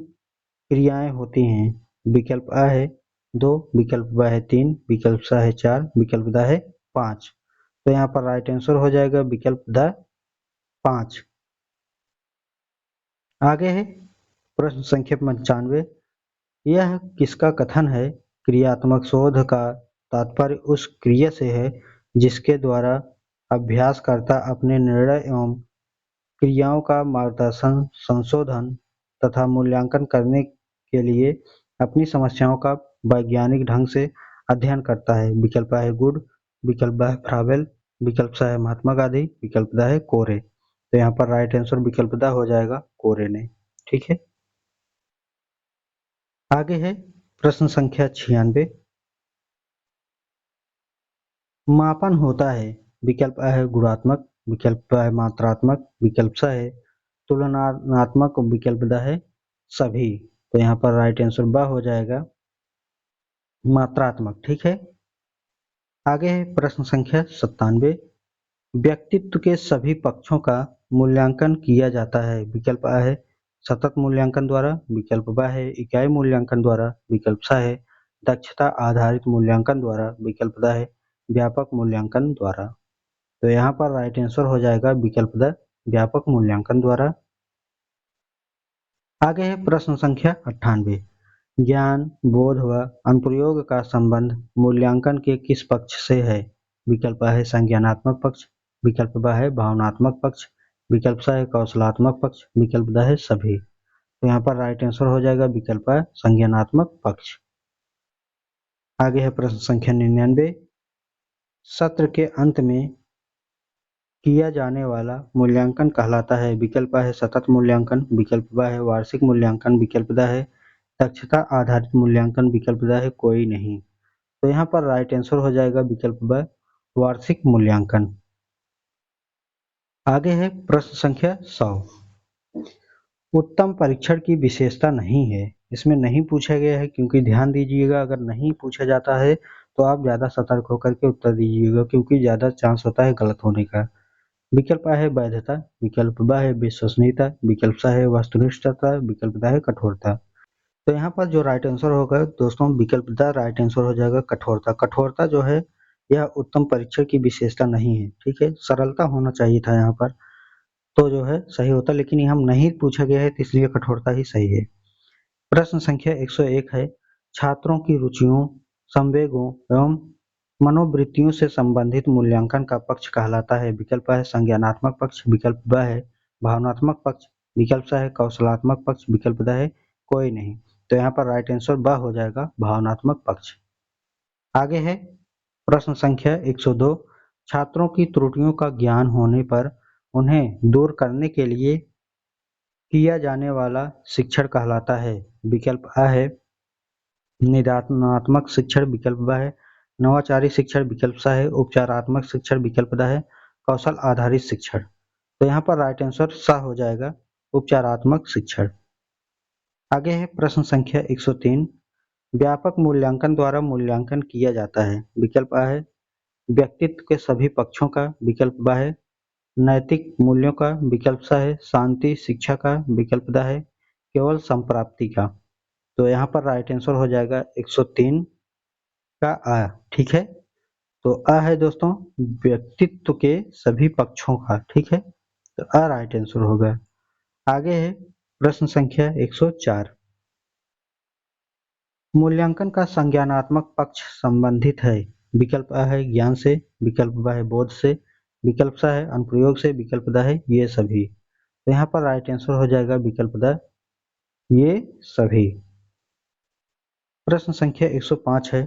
क्रियाएं होती हैं। विकल्प अ है 2, विकल्प ब है 3, विकल्प स है 4, विकल्प द है 5। तो यहाँ पर राइट आंसर हो जाएगा विकल्प द 5। आगे है प्रश्न संख्या 95, यह किसका कथन है। क्रियात्मक शोध का तात्पर्य उस क्रिया से है जिसके द्वारा अभ्यासकर्ता अपने निर्णय एवं क्रियाओं का मार्गदर्शन, संशोधन तथा मूल्यांकन करने के लिए अपनी समस्याओं का वैज्ञानिक ढंग से अध्ययन करता है। विकल्प अ है गुड, विकल्प ब है फ्रावेल, विकल्प स है महात्मा गांधी, विकल्प द है कोरे। तो यहाँ पर राइट आंसर विकल्प द हो जाएगा, कोरे ने। ठीक है। आगे है प्रश्न संख्या 96, मापन होता है। विकल्प अ है गुणात्मक, विकल्प ब है मात्रात्मक, विकल्प स है तुलनात्मक, विकल्प द है सभी। तो यहाँ पर राइट आंसर ब हो जाएगा, मात्रात्मक। ठीक है। आगे है प्रश्न संख्या 97, व्यक्तित्व के सभी पक्षों का मूल्यांकन किया जाता है। विकल्प अ है सतत मूल्यांकन द्वारा, विकल्प ब है इकाई मूल्यांकन द्वारा, विकल्प स है दक्षता आधारित मूल्यांकन द्वारा, विकल्प द है व्यापक मूल्यांकन द्वारा। तो यहाँ पर राइट आंसर हो जाएगा विकल्प द, व्यापक मूल्यांकन द्वारा। आगे है प्रश्न संख्या 98, ज्ञान, बोध व अनुप्रयोग का संबंध मूल्यांकन के किस पक्ष से है। विकल्प अ है संज्ञानात्मक पक्ष, विकल्प ब है भावनात्मक पक्ष, विकल्प स है कौशलात्मक पक्ष, विकल्प द है सभी। तो यहाँ पर राइट आंसर हो जाएगा विकल्प अ संज्ञानात्मक पक्ष। आगे है प्रश्न संख्या 99, सत्र के अंत में किया जाने वाला मूल्यांकन कहलाता है। विकल्प अ है सतत मूल्यांकन, विकल्प ब है वार्षिक मूल्यांकन, विकल्प द है दक्षता आधारित मूल्यांकन, विकल्प द है कोई नहीं। तो यहाँ पर राइट आंसर हो जाएगा विकल्प ब, वार्षिक मूल्यांकन। आगे है प्रश्न संख्या 100, उत्तम परीक्षण की विशेषता नहीं है। इसमें नहीं पूछा गया है, क्योंकि ध्यान दीजिएगा अगर नहीं पूछा जाता है तो आप ज्यादा सतर्क होकर के उत्तर दीजिएगा, क्योंकि ज्यादा चांस होता है गलत होने का। विकल्प अ है वैधता, विकल्प ब है विश्वसनीयता, विकल्प स है वस्तुनिष्ठता, विकल्प द है कठोरता। तो यहाँ पर जो राइट आंसर होगा दोस्तों विकल्प द राइट आंसर हो जाएगा कठोरता। कठोरता जो है यह उत्तम परीक्षण की विशेषता नहीं है। ठीक है, सरलता होना चाहिए था यहाँ पर। तो जो है सही होता, लेकिन यहाँ नहीं पूछा गया है तो इसलिए कठोरता ही सही है। प्रश्न संख्या 101 है, छात्रों की रुचियों, संवेगों एवं मनोवृत्तियों से संबंधित मूल्यांकन का पक्ष कहलाता है। विकल्प है संज्ञानात्मक पक्ष, विकल्प ब है भावनात्मक पक्ष, विकल्प स है कौशलात्मक पक्ष, विकल्प द है कोई नहीं। तो यहाँ पर राइट आंसर ब हो जाएगा, भावनात्मक पक्ष। आगे है प्रश्न संख्या 102, छात्रों की त्रुटियों का ज्ञान होने पर उन्हें दूर करने के लिए किया जाने वाला शिक्षण कहलाता है। विकल्प अ है निदानात्मक शिक्षण, विकल्प ब है नवाचारी शिक्षण, विकल्प स है उपचारात्मक शिक्षण, विकल्प द है कौशल आधारित शिक्षण। तो यहाँ पर राइट आंसर स हो जाएगा, उपचारात्मक शिक्षण। आगे है प्रश्न संख्या 103, व्यापक मूल्यांकन द्वारा मूल्यांकन किया जाता है। विकल्प अ है व्यक्तित्व के सभी पक्षों का, विकल्प ब है नैतिक मूल्यों का, विकल्प स है शांति शिक्षा का, विकल्प द है केवल संप्राप्ति का। तो यहाँ पर राइट आंसर हो जाएगा 103 का अ। ठीक है, तो अ है दोस्तों व्यक्तित्व के सभी पक्षों का। ठीक है, तो अ राइट आंसर होगा। आगे है प्रश्न संख्या 104, मूल्यांकन का संज्ञानात्मक पक्ष संबंधित है। विकल्प अ है ज्ञान से, विकल्प ब है बोध से, विकल्प स है अनुप्रयोग से, विकल्प द है ये सभी। तो यहाँ पर राइट आंसर हो जाएगा विकल्प द ये सभी। प्रश्न संख्या 105 है,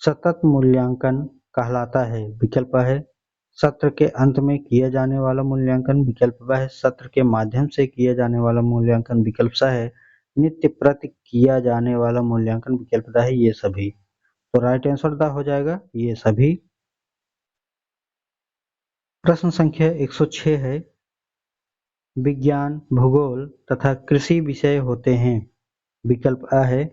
सतत मूल्यांकन कहलाता है। विकल्प अ है सत्र के अंत में किया जाने वाला मूल्यांकन, विकल्प ब है सत्र के माध्यम से किया जाने वाला मूल्यांकन, विकल्प स है नित्य प्रति किया जाने वाला मूल्यांकन, विकल्प द है ये सभी। तो राइट आंसर द हो जाएगा ये सभी। प्रश्न संख्या 106 है, विज्ञान भूगोल तथा कृषि विषय होते हैं। विकल्प अ है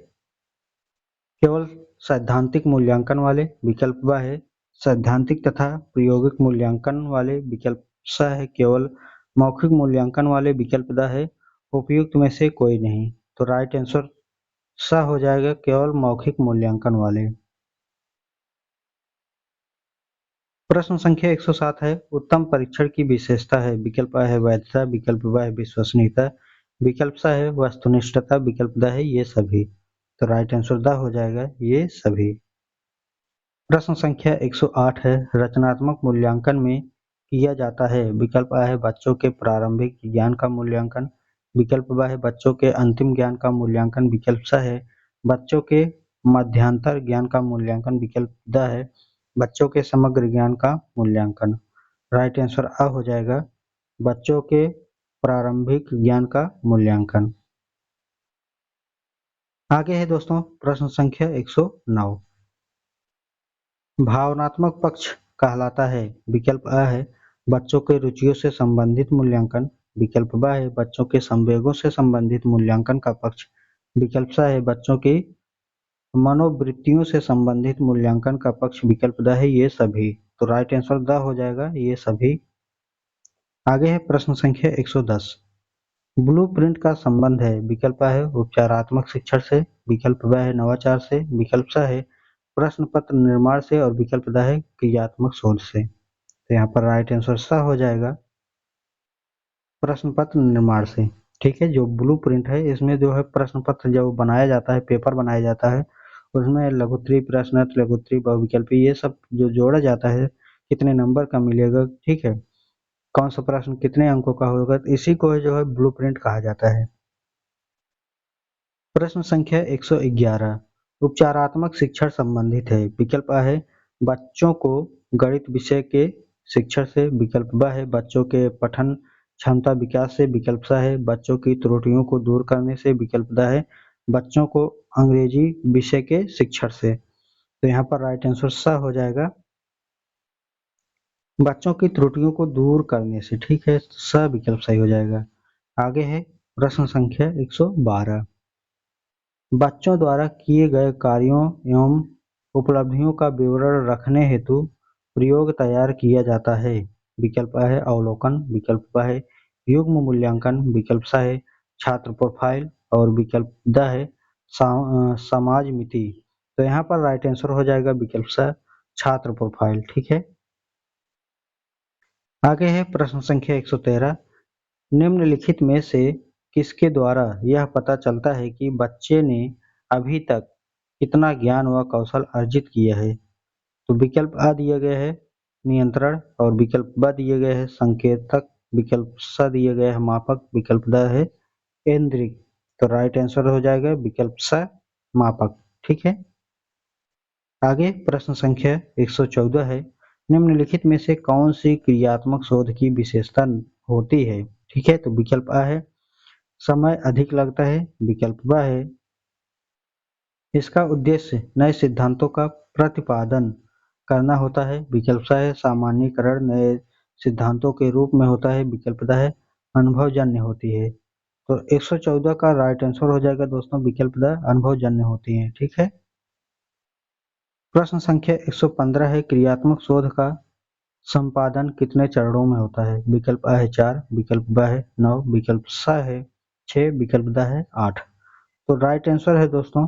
केवल सैद्धांतिक मूल्यांकन वाले, विकल्प ब है सैद्धांतिक तथा प्रायोगिक मूल्यांकन वाले, विकल्प स है केवल मौखिक मूल्यांकन वाले, विकल्प द है उपयुक्त में से कोई नहीं। तो राइट आंसर स हो जाएगा केवल मौखिक मूल्यांकन वाले। प्रश्न संख्या 107 है, उत्तम परीक्षण की विशेषता है। विकल्प अ है वैधता, विकल्प ब है विश्वसनीयता, विकल्प स है वस्तुनिष्ठता, विकल्प द है ये सभी। तो राइट आंसर द हो जाएगा ये सभी। प्रश्न संख्या 108 है, रचनात्मक मूल्यांकन में किया जाता है। विकल्प अ है बच्चों के प्रारंभिक ज्ञान का मूल्यांकन, विकल्प ब है बच्चों के अंतिम ज्ञान का मूल्यांकन, विकल्प स है बच्चों के मध्यांतर ज्ञान का मूल्यांकन, विकल्प द है बच्चों के समग्र ज्ञान का मूल्यांकन। राइट आंसर अ हो जाएगा, बच्चों के प्रारंभिक ज्ञान का मूल्यांकन। आगे है दोस्तों प्रश्न संख्या 109, भावनात्मक पक्ष कहलाता है। विकल्प अ है बच्चों के रुचियों से संबंधित मूल्यांकन, विकल्प ब है बच्चों के संवेगों से संबंधित मूल्यांकन का पक्ष, विकल्प स है बच्चों की मनोवृत्तियों से संबंधित मूल्यांकन का पक्ष, विकल्प द है ये सभी। तो राइट आंसर द हो जाएगा ये सभी। आगे है प्रश्न संख्या 110, ब्लूप्रिंट का संबंध है। विकल्प अ है उपचारात्मक शिक्षण से, विकल्प ब है नवाचार से, विकल्प स है प्रश्न पत्र निर्माण से और विकल्प द है क्रियात्मक शोध से। तो यहाँ पर राइट आंसर स हो जाएगा, प्रश्न पत्र निर्माण से। ठीक है, जो ब्लूप्रिंट है इसमें जो है प्रश्न पत्र जब बनाया जाता है, पेपर बनाया जाता है, उसमें लघुत्तरी प्रश्न, लघुत्तरी बहुविकल्पी ये सब जो जोड़ा जाता है, कितने नंबर का मिलेगा, ठीक है, कौन सा प्रश्न कितने अंकों का होगा, तो इसी को जो है ब्लूप्रिंट कहा जाता है। प्रश्न संख्या 111, उपचारात्मक शिक्षण संबंधित है। विकल्प अ है बच्चों को गणित विषय के शिक्षण से, विकल्प ब है बच्चों के पठन क्षमता विकास से, विकल्प स है बच्चों की त्रुटियों को दूर करने से, विकल्प द है बच्चों को अंग्रेजी विषय के शिक्षण से। तो यहाँ पर राइट आंसर स हो जाएगा, बच्चों की त्रुटियों को दूर करने से। ठीक है, स विकल्प सही हो जाएगा। आगे है प्रश्न संख्या 112, बच्चों द्वारा किए गए कार्यों एवं उपलब्धियों का विवरण रखने हेतु प्रयोग तैयार किया जाता है। विकल्प अ है अवलोकन, विकल्प ब है युग्म मूल्यांकन, विकल्प स है छात्र प्रोफाइल और विकल्प द है समाज मिति। तो यहाँ पर राइट आंसर हो जाएगा विकल्प स छात्र प्रोफाइल। ठीक है, आगे है प्रश्न संख्या 113, निम्नलिखित में से किसके द्वारा यह पता चलता है कि बच्चे ने अभी तक कितना ज्ञान व कौशल अर्जित किया है? तो विकल्प आ दिया गया है नियंत्रण, और विकल्प ब दिए गए हैं संकेतक, विकल्प स दिए गए हैं मापक, विकल्प द है केंद्रिक। तो राइट आंसर हो जाएगा विकल्प स मापक। ठीक है, आगे प्रश्न संख्या 114 है, निम्नलिखित में से कौन सी क्रियात्मक शोध की विशेषता होती है? ठीक है, तो विकल्प आ है समय अधिक लगता है, विकल्प ब है इसका उद्देश्य नए सिद्धांतों का प्रतिपादन करना होता है, विकल्प स है सामान्यीकरण नए सिद्धांतों के रूप में होता है, विकल्प द है अनुभवजन्य होती है। तो 114 का राइट आंसर हो जाएगा दोस्तों विकल्प द अनुभवजन्य होती है। ठीक है, प्रश्न संख्या 115 है, क्रियात्मक शोध का संपादन कितने चरणों में होता है? विकल्प आ है 4, विकल्प ब है 9, विकल्प स है 6, विकल्प द है 8। तो राइट आंसर है दोस्तों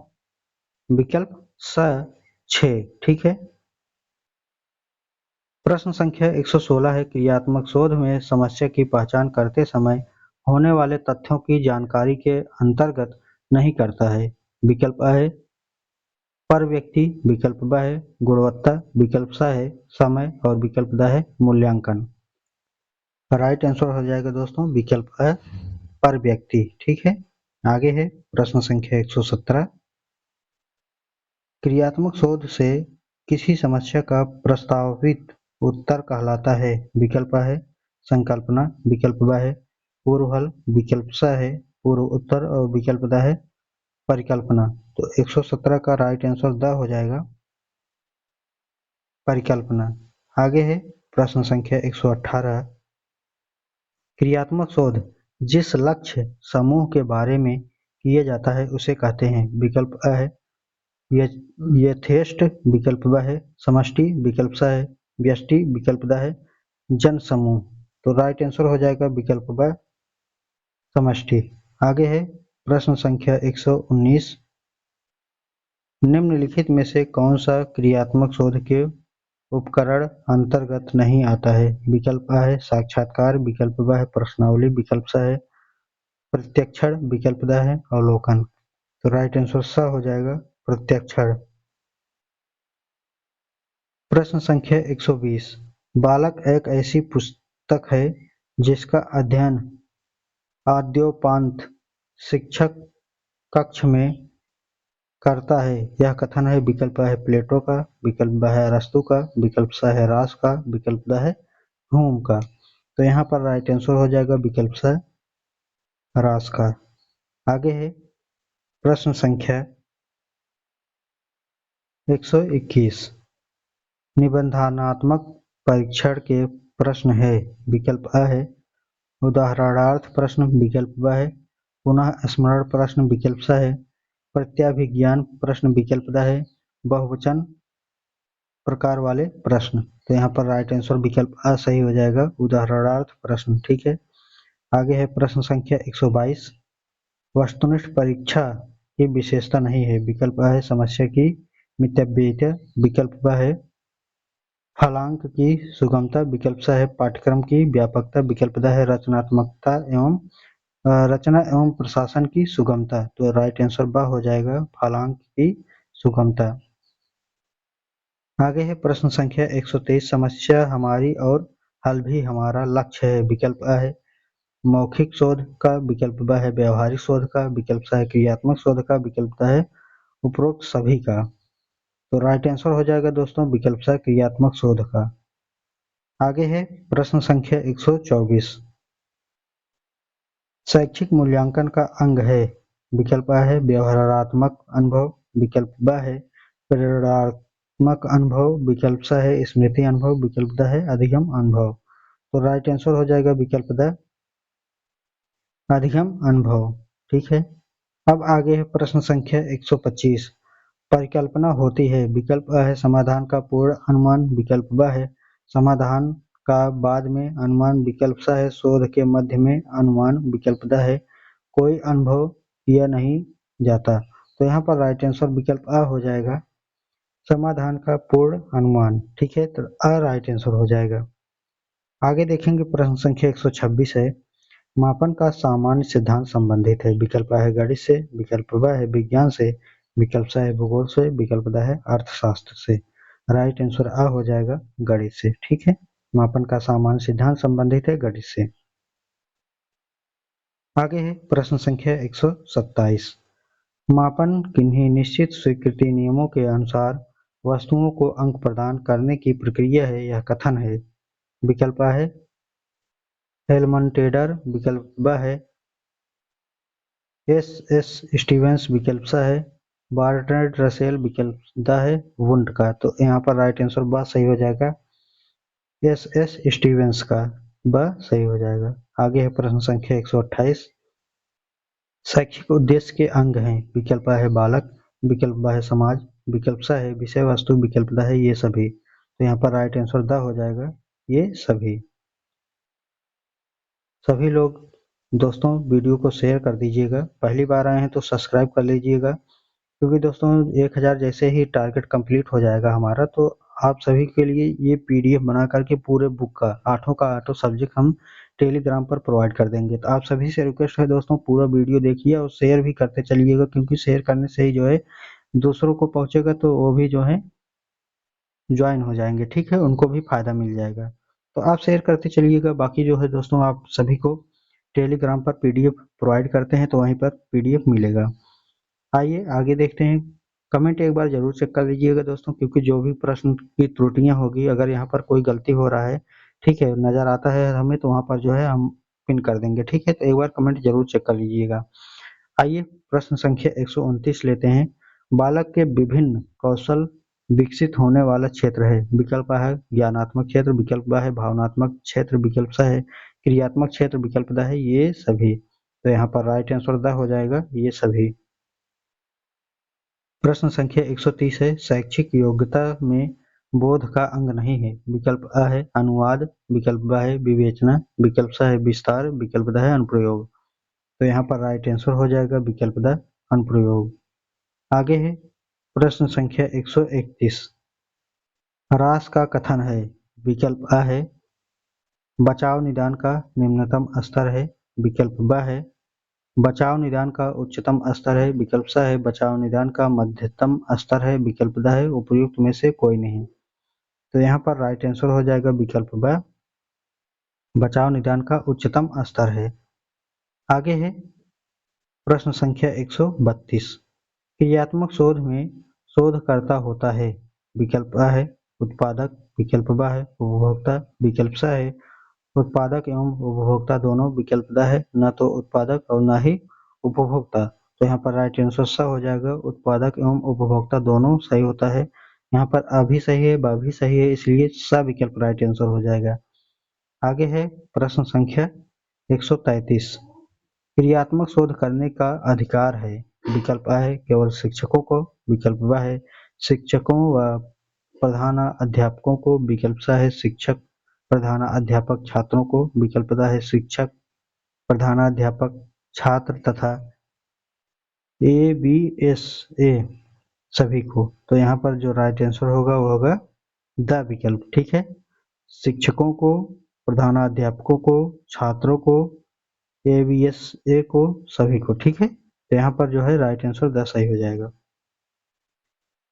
विकल्प स 6। ठीक है, प्रश्न संख्या 116 है, क्रियात्मक शोध में समस्या की पहचान करते समय होने वाले तथ्यों की जानकारी के अंतर्गत नहीं करता है, विकल्प आ है पर व्यक्ति, विकल्प ब है गुणवत्ता, विकल्प स है समय और विकल्प द है मूल्यांकन। राइट आंसर हो जाएगा दोस्तों विकल्प अ पर व्यक्ति। ठीक है, आगे है प्रश्न संख्या 117, क्रियात्मक शोध से किसी समस्या का प्रस्तावित उत्तर कहलाता है, विकल्प अ है संकल्पना, विकल्प ब है पूर्व हल, विकल्प स है पूर्व उत्तर और विकल्प द है परिकल्पना। तो 117 का राइट आंसर द हो जाएगा परिकल्पना। आगे है प्रश्न संख्या 118, क्रियात्मक शोध जिस लक्ष्य समूह के बारे में किया जाता है उसे कहते हैं, विकल्प अ है यथेष्ट, विकल्प ब है समष्टि, विकल्प स है व्यष्टि, विकल्प द है जन समूह। तो राइट आंसर हो जाएगा विकल्प ब समष्टि। आगे है प्रश्न संख्या 119, निम्नलिखित में से कौन सा क्रियात्मक शोध के उपकरण अंतर्गत नहीं आता है? विकल्प आ है साक्षात्कार, विकल्प ब है प्रश्नावली, विकल्प स है प्रत्यक्षण, विकल्प द है अवलोकन। तो राइट आंसर स हो जाएगा प्रत्यक्षण। प्रश्न संख्या 120, बालक एक ऐसी पुस्तक है जिसका अध्ययन आद्योपांत शिक्षक कक्ष में करता है, यह कथन है, विकल्प है प्लेटो का, विकल्प ब है अरस्तू का, विकल्प स है रास का, विकल्प द है ह्यूम का। तो यहाँ पर राइट आंसर हो जाएगा विकल्प स रास का। आगे है प्रश्न संख्या 121, निबंधनात्मक परीक्षण के प्रश्न है, विकल्प अ है उदाहरणार्थ प्रश्न, विकल्प ब है पुनः स्मरण प्रश्न, विकल्प स है प्रत्याभिज्ञान प्रश्न, विकल्प द है बहुवचन प्रकार वाले प्रश्न। तो यहाँ पर राइट आंसर विकल्प अ सही हो जाएगा उदाहरणार्थ प्रश्न। ठीक है, आगे है प्रश्न संख्या 122, वस्तुनिष्ठ परीक्षा की विशेषता नहीं है, विकल्प अ है समस्या की मितव्ययिता, विकल्प ब है फलांक की सुगमता, विकल्प स है पाठ्यक्रम की व्यापकता, विकल्प द है रचनात्मकता एवं रचना एवं प्रशासन की सुगमता। तो राइट आंसर ब हो जाएगा फलांक की सुगमता। आगे है प्रश्न संख्या 123, समस्या हमारी और हल भी हमारा लक्ष्य है, विकल्प अ है मौखिक शोध का, विकल्प ब है व्यवहारिक शोध का, विकल्प स है क्रियात्मक शोध का, विकल्प द है उपरोक्त सभी का। तो राइट आंसर हो जाएगा दोस्तों विकल्प स क्रियात्मक शोध का। आगे है प्रश्न संख्या 124, शैक्षिक मूल्यांकन का अंग है, विकल्प अ है व्यवहारात्मक अनुभव, विकल्प ब है प्रेरणात्मक अनुभव, विकल्प स है स्मृति अनुभव, विकल्प द है अधिगम अनुभव। तो राइट आंसर हो जाएगा विकल्प द अधिगम अनुभव। ठीक है, अब आगे है प्रश्न संख्या 125, परिकल्पना होती है, विकल्प अ है समाधान का पूर्ण अनुमान, विकल्प ब है समाधान का बाद में अनुमान, विकल्प स है शोध के मध्य में अनुमान, विकल्प द है कोई अनुभव किया नहीं जाता। तो यहाँ पर राइट आंसर विकल्प अ हो जाएगा समाधान का पूर्ण अनुमान। ठीक है, तो अ राइट आंसर हो जाएगा। आगे देखेंगे प्रश्न संख्या 126 है, मापन का सामान्य सिद्धांत संबंधित है। विकल्प A है गणित से, विकल्प B है विज्ञान से, विकल्प C है भूगोल से, विकल्प D है अर्थशास्त्र से। राइट आंसर A हो जाएगा गणित से। ठीक है, मापन का सामान्य सिद्धांत संबंधित है गणित से। आगे है प्रश्न संख्या 127। मापन किन्हीं निश्चित स्वीकृति नियमों के अनुसार वस्तुओं को अंक प्रदान करने की प्रक्रिया है, यह कथन है। विकल्प A है हेलमंटेडर, विकल्प B है एस स्टीवेंस, विकल्प सा है बार्ट्रैंड रसेल, विकल्प दा है वुंड का। तो यहाँ पर राइट आंसर बा सही हो जाएगा, एस स्टीवेंस का बा सही हो जाएगा। आगे है प्रश्न संख्या 128। शैक्षिक उद्देश्य के अंग हैं। विकल्प A है बालक, विकल्प B है समाज, विकल्प सा है विषय वस्तु, विकल्प दा है ये सभी। तो यहाँ पर राइट आंसर दा हो जाएगा ये सभी। सभी लोग दोस्तों वीडियो को शेयर कर दीजिएगा, पहली बार आए हैं तो सब्सक्राइब कर लीजिएगा, क्योंकि दोस्तों 1000 जैसे ही टारगेट कंप्लीट हो जाएगा हमारा तो आप सभी के लिए ये पीडीएफ बना करके पूरे बुक का आठों सब्जेक्ट हम टेलीग्राम पर प्रोवाइड कर देंगे। तो आप सभी से रिक्वेस्ट है दोस्तों पूरा वीडियो देखिए और शेयर भी करते चलिएगा, क्योंकि शेयर करने से ही जो है दूसरों को पहुंचेगा तो वो भी जो है ज्वाइन हो जाएंगे। ठीक है, उनको भी फायदा मिल जाएगा। तो आप शेयर करते चलिएगा। बाकी जो है दोस्तों आप सभी को टेलीग्राम पर पीडीएफ प्रोवाइड करते हैं तो वहीं पर पीडीएफ मिलेगा। आइए आगे देखते हैं। कमेंट एक बार जरूर चेक कर लीजिएगा दोस्तों, क्योंकि जो भी प्रश्न की त्रुटियां होगी, अगर यहाँ पर कोई गलती हो रहा है, ठीक है, नजर आता है हमें तो वहां पर जो है हम पिन कर देंगे। ठीक है, तो एक बार कमेंट जरूर चेक कर लीजिएगा। आइए प्रश्न संख्या 129 लेते हैं। बालक के विभिन्न कौशल विकसित होने वाला क्षेत्र है। विकल्प A है ज्ञानात्मक क्षेत्र, विकल्प B है भावनात्मक क्षेत्र, विकल्प C है क्रियात्मक क्षेत्र, विकल्प D है ये सभी। तो यहाँ पर राइट आंसर द हो जाएगा ये सभी। प्रश्न संख्या 130 है। शैक्षिक योग्यता में बोध का अंग नहीं है। विकल्प A है अनुवाद, विकल्प B है विवेचना, विकल्प C है विस्तार, विकल्प D है अनुप्रयोग। तो यहाँ पर राइट आंसर हो जाएगा विकल्प D अनुप्रयोग। आगे है प्रश्न संख्या 131। ह्रास का कथन है। विकल्प A है बचाव निदान का निम्नतम स्तर है, विकल्प B है बचाव निदान का उच्चतम स्तर है, विकल्प सा है बचाव निदान का मध्यतम स्तर है, विकल्प द है उपयुक्त में से कोई नहीं। तो यहाँ पर राइट आंसर हो जाएगा विकल्प ब बचाव निदान का उच्चतम स्तर है। आगे है प्रश्न संख्या 132। क्रियात्मक शोध में शोधकर्ता होता है। विकल्प A है उत्पादक, विकल्प B है उपभोक्ता, विकल्प सा है उत्पादक एवं उपभोक्ता दोनों, विकल्प द है न तो उत्पादक और न ही उपभोक्ता। तो यहाँ पर राइट आंसर सा हो जाएगा उत्पादक एवं उपभोक्ता दोनों सही होता है। यहाँ पर अ भी सही है ब भी सही है, इसलिए सा विकल्प राइट आंसर हो जाएगा। आगे है प्रश्न संख्या 133। क्रियात्मक शोध करने का अधिकार है। विकल्प A है केवल शिक्षकों को, विकल्प B है शिक्षकों व प्रधानाध्यापकों को, विकल्प सा है शिक्षक प्रधानाध्यापक छात्रों को, विकल्प द है शिक्षक प्रधानाध्यापक छात्र तथा ABSA सभी को। तो यहाँ पर जो राइट आंसर होगा वो होगा द विकल्प। ठीक है, शिक्षकों को, प्रधानाध्यापकों को, छात्रों को, ABSA को, सभी को। ठीक है, तो यहाँ पर जो है राइट आंसर द सही हो जाएगा।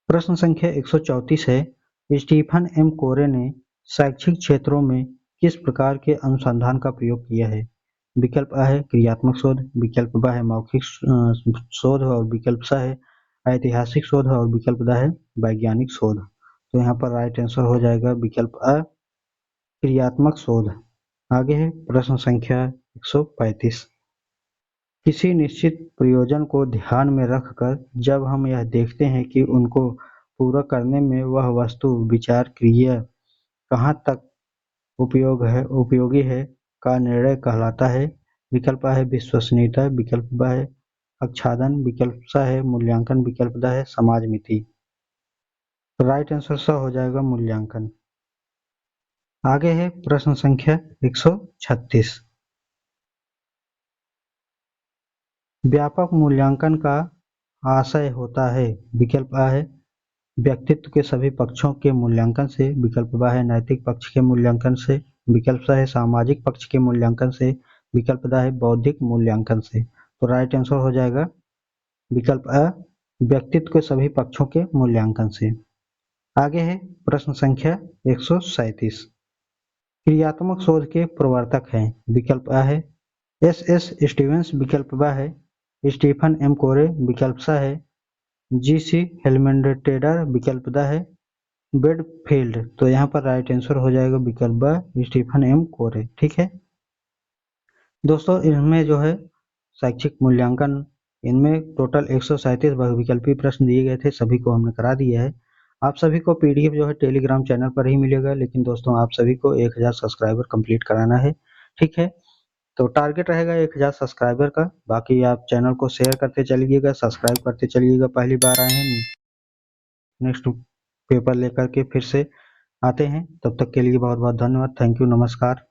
प्रश्न संख्या 134 है। स्टीफन एम कोरे ने शैक्षिक क्षेत्रों में किस प्रकार के अनुसंधान का प्रयोग किया है। विकल्प A है क्रियात्मक शोध, विकल्प B है मौखिक शोध और विकल्प सा है ऐतिहासिक शोध और विकल्प द है वैज्ञानिक शोध। तो यहाँ पर राइट आंसर हो जाएगा विकल्प A क्रियात्मक शोध। आगे है प्रश्न संख्या 135। किसी निश्चित प्रयोजन को ध्यान में रखकर जब हम यह देखते हैं कि उनको पूरा करने में वह वस्तु विचार क्रिया कहाँ तक उपयोगी है का निर्णय कहलाता है। विकल्प A है विश्वसनीयता, विकल्प B है आच्छादन, विकल्प सा है मूल्यांकन, विकल्प द है समाजमिति। राइट आंसर सा हो जाएगा मूल्यांकन। आगे है प्रश्न संख्या 136। व्यापक मूल्यांकन का आशय होता है। विकल्प A है व्यक्तित्व के सभी पक्षों के मूल्यांकन से, विकल्प B है नैतिक पक्ष के मूल्यांकन से, विकल्प सा है सामाजिक पक्ष के मूल्यांकन से, विकल्प द है बौद्धिक मूल्यांकन से। तो राइट आंसर हो जाएगा विकल्प अ, व्यक्तित्व के सभी पक्षों के मूल्यांकन से। आगे है प्रश्न संख्या 137। क्रियात्मक शोध के प्रवर्तक हैं। विकल्प अ है एस स्टीवेंस, विकल्प ब है स्टीफन एम कोरे, विकल्प स है जी.सी. हेल्मेंटेडर, विकल्प द है बेडफील्ड। तो यहाँ पर राइट आंसर हो जाएगा विकल्प ब स्टीफन एम कोरे। ठीक है दोस्तों, इनमें जो है शैक्षिक मूल्यांकन, इनमें टोटल 137 बहुविकल्पीय प्रश्न दिए गए थे, सभी को हमने करा दिया है। आप सभी को पीडीएफ जो है टेलीग्राम चैनल पर ही मिलेगा, लेकिन दोस्तों आप सभी को 1000 सब्सक्राइबर कंप्लीट कराना है। ठीक है, तो टारगेट रहेगा 1000 सब्सक्राइबर का। बाकी आप चैनल को शेयर करते चलिएगा, सब्सक्राइब करते चलिएगा। पहली बार आए हैं, नेक्स्ट पेपर लेकर के फिर से आते हैं। तब तक के लिए बहुत बहुत धन्यवाद। थैंक यू, नमस्कार।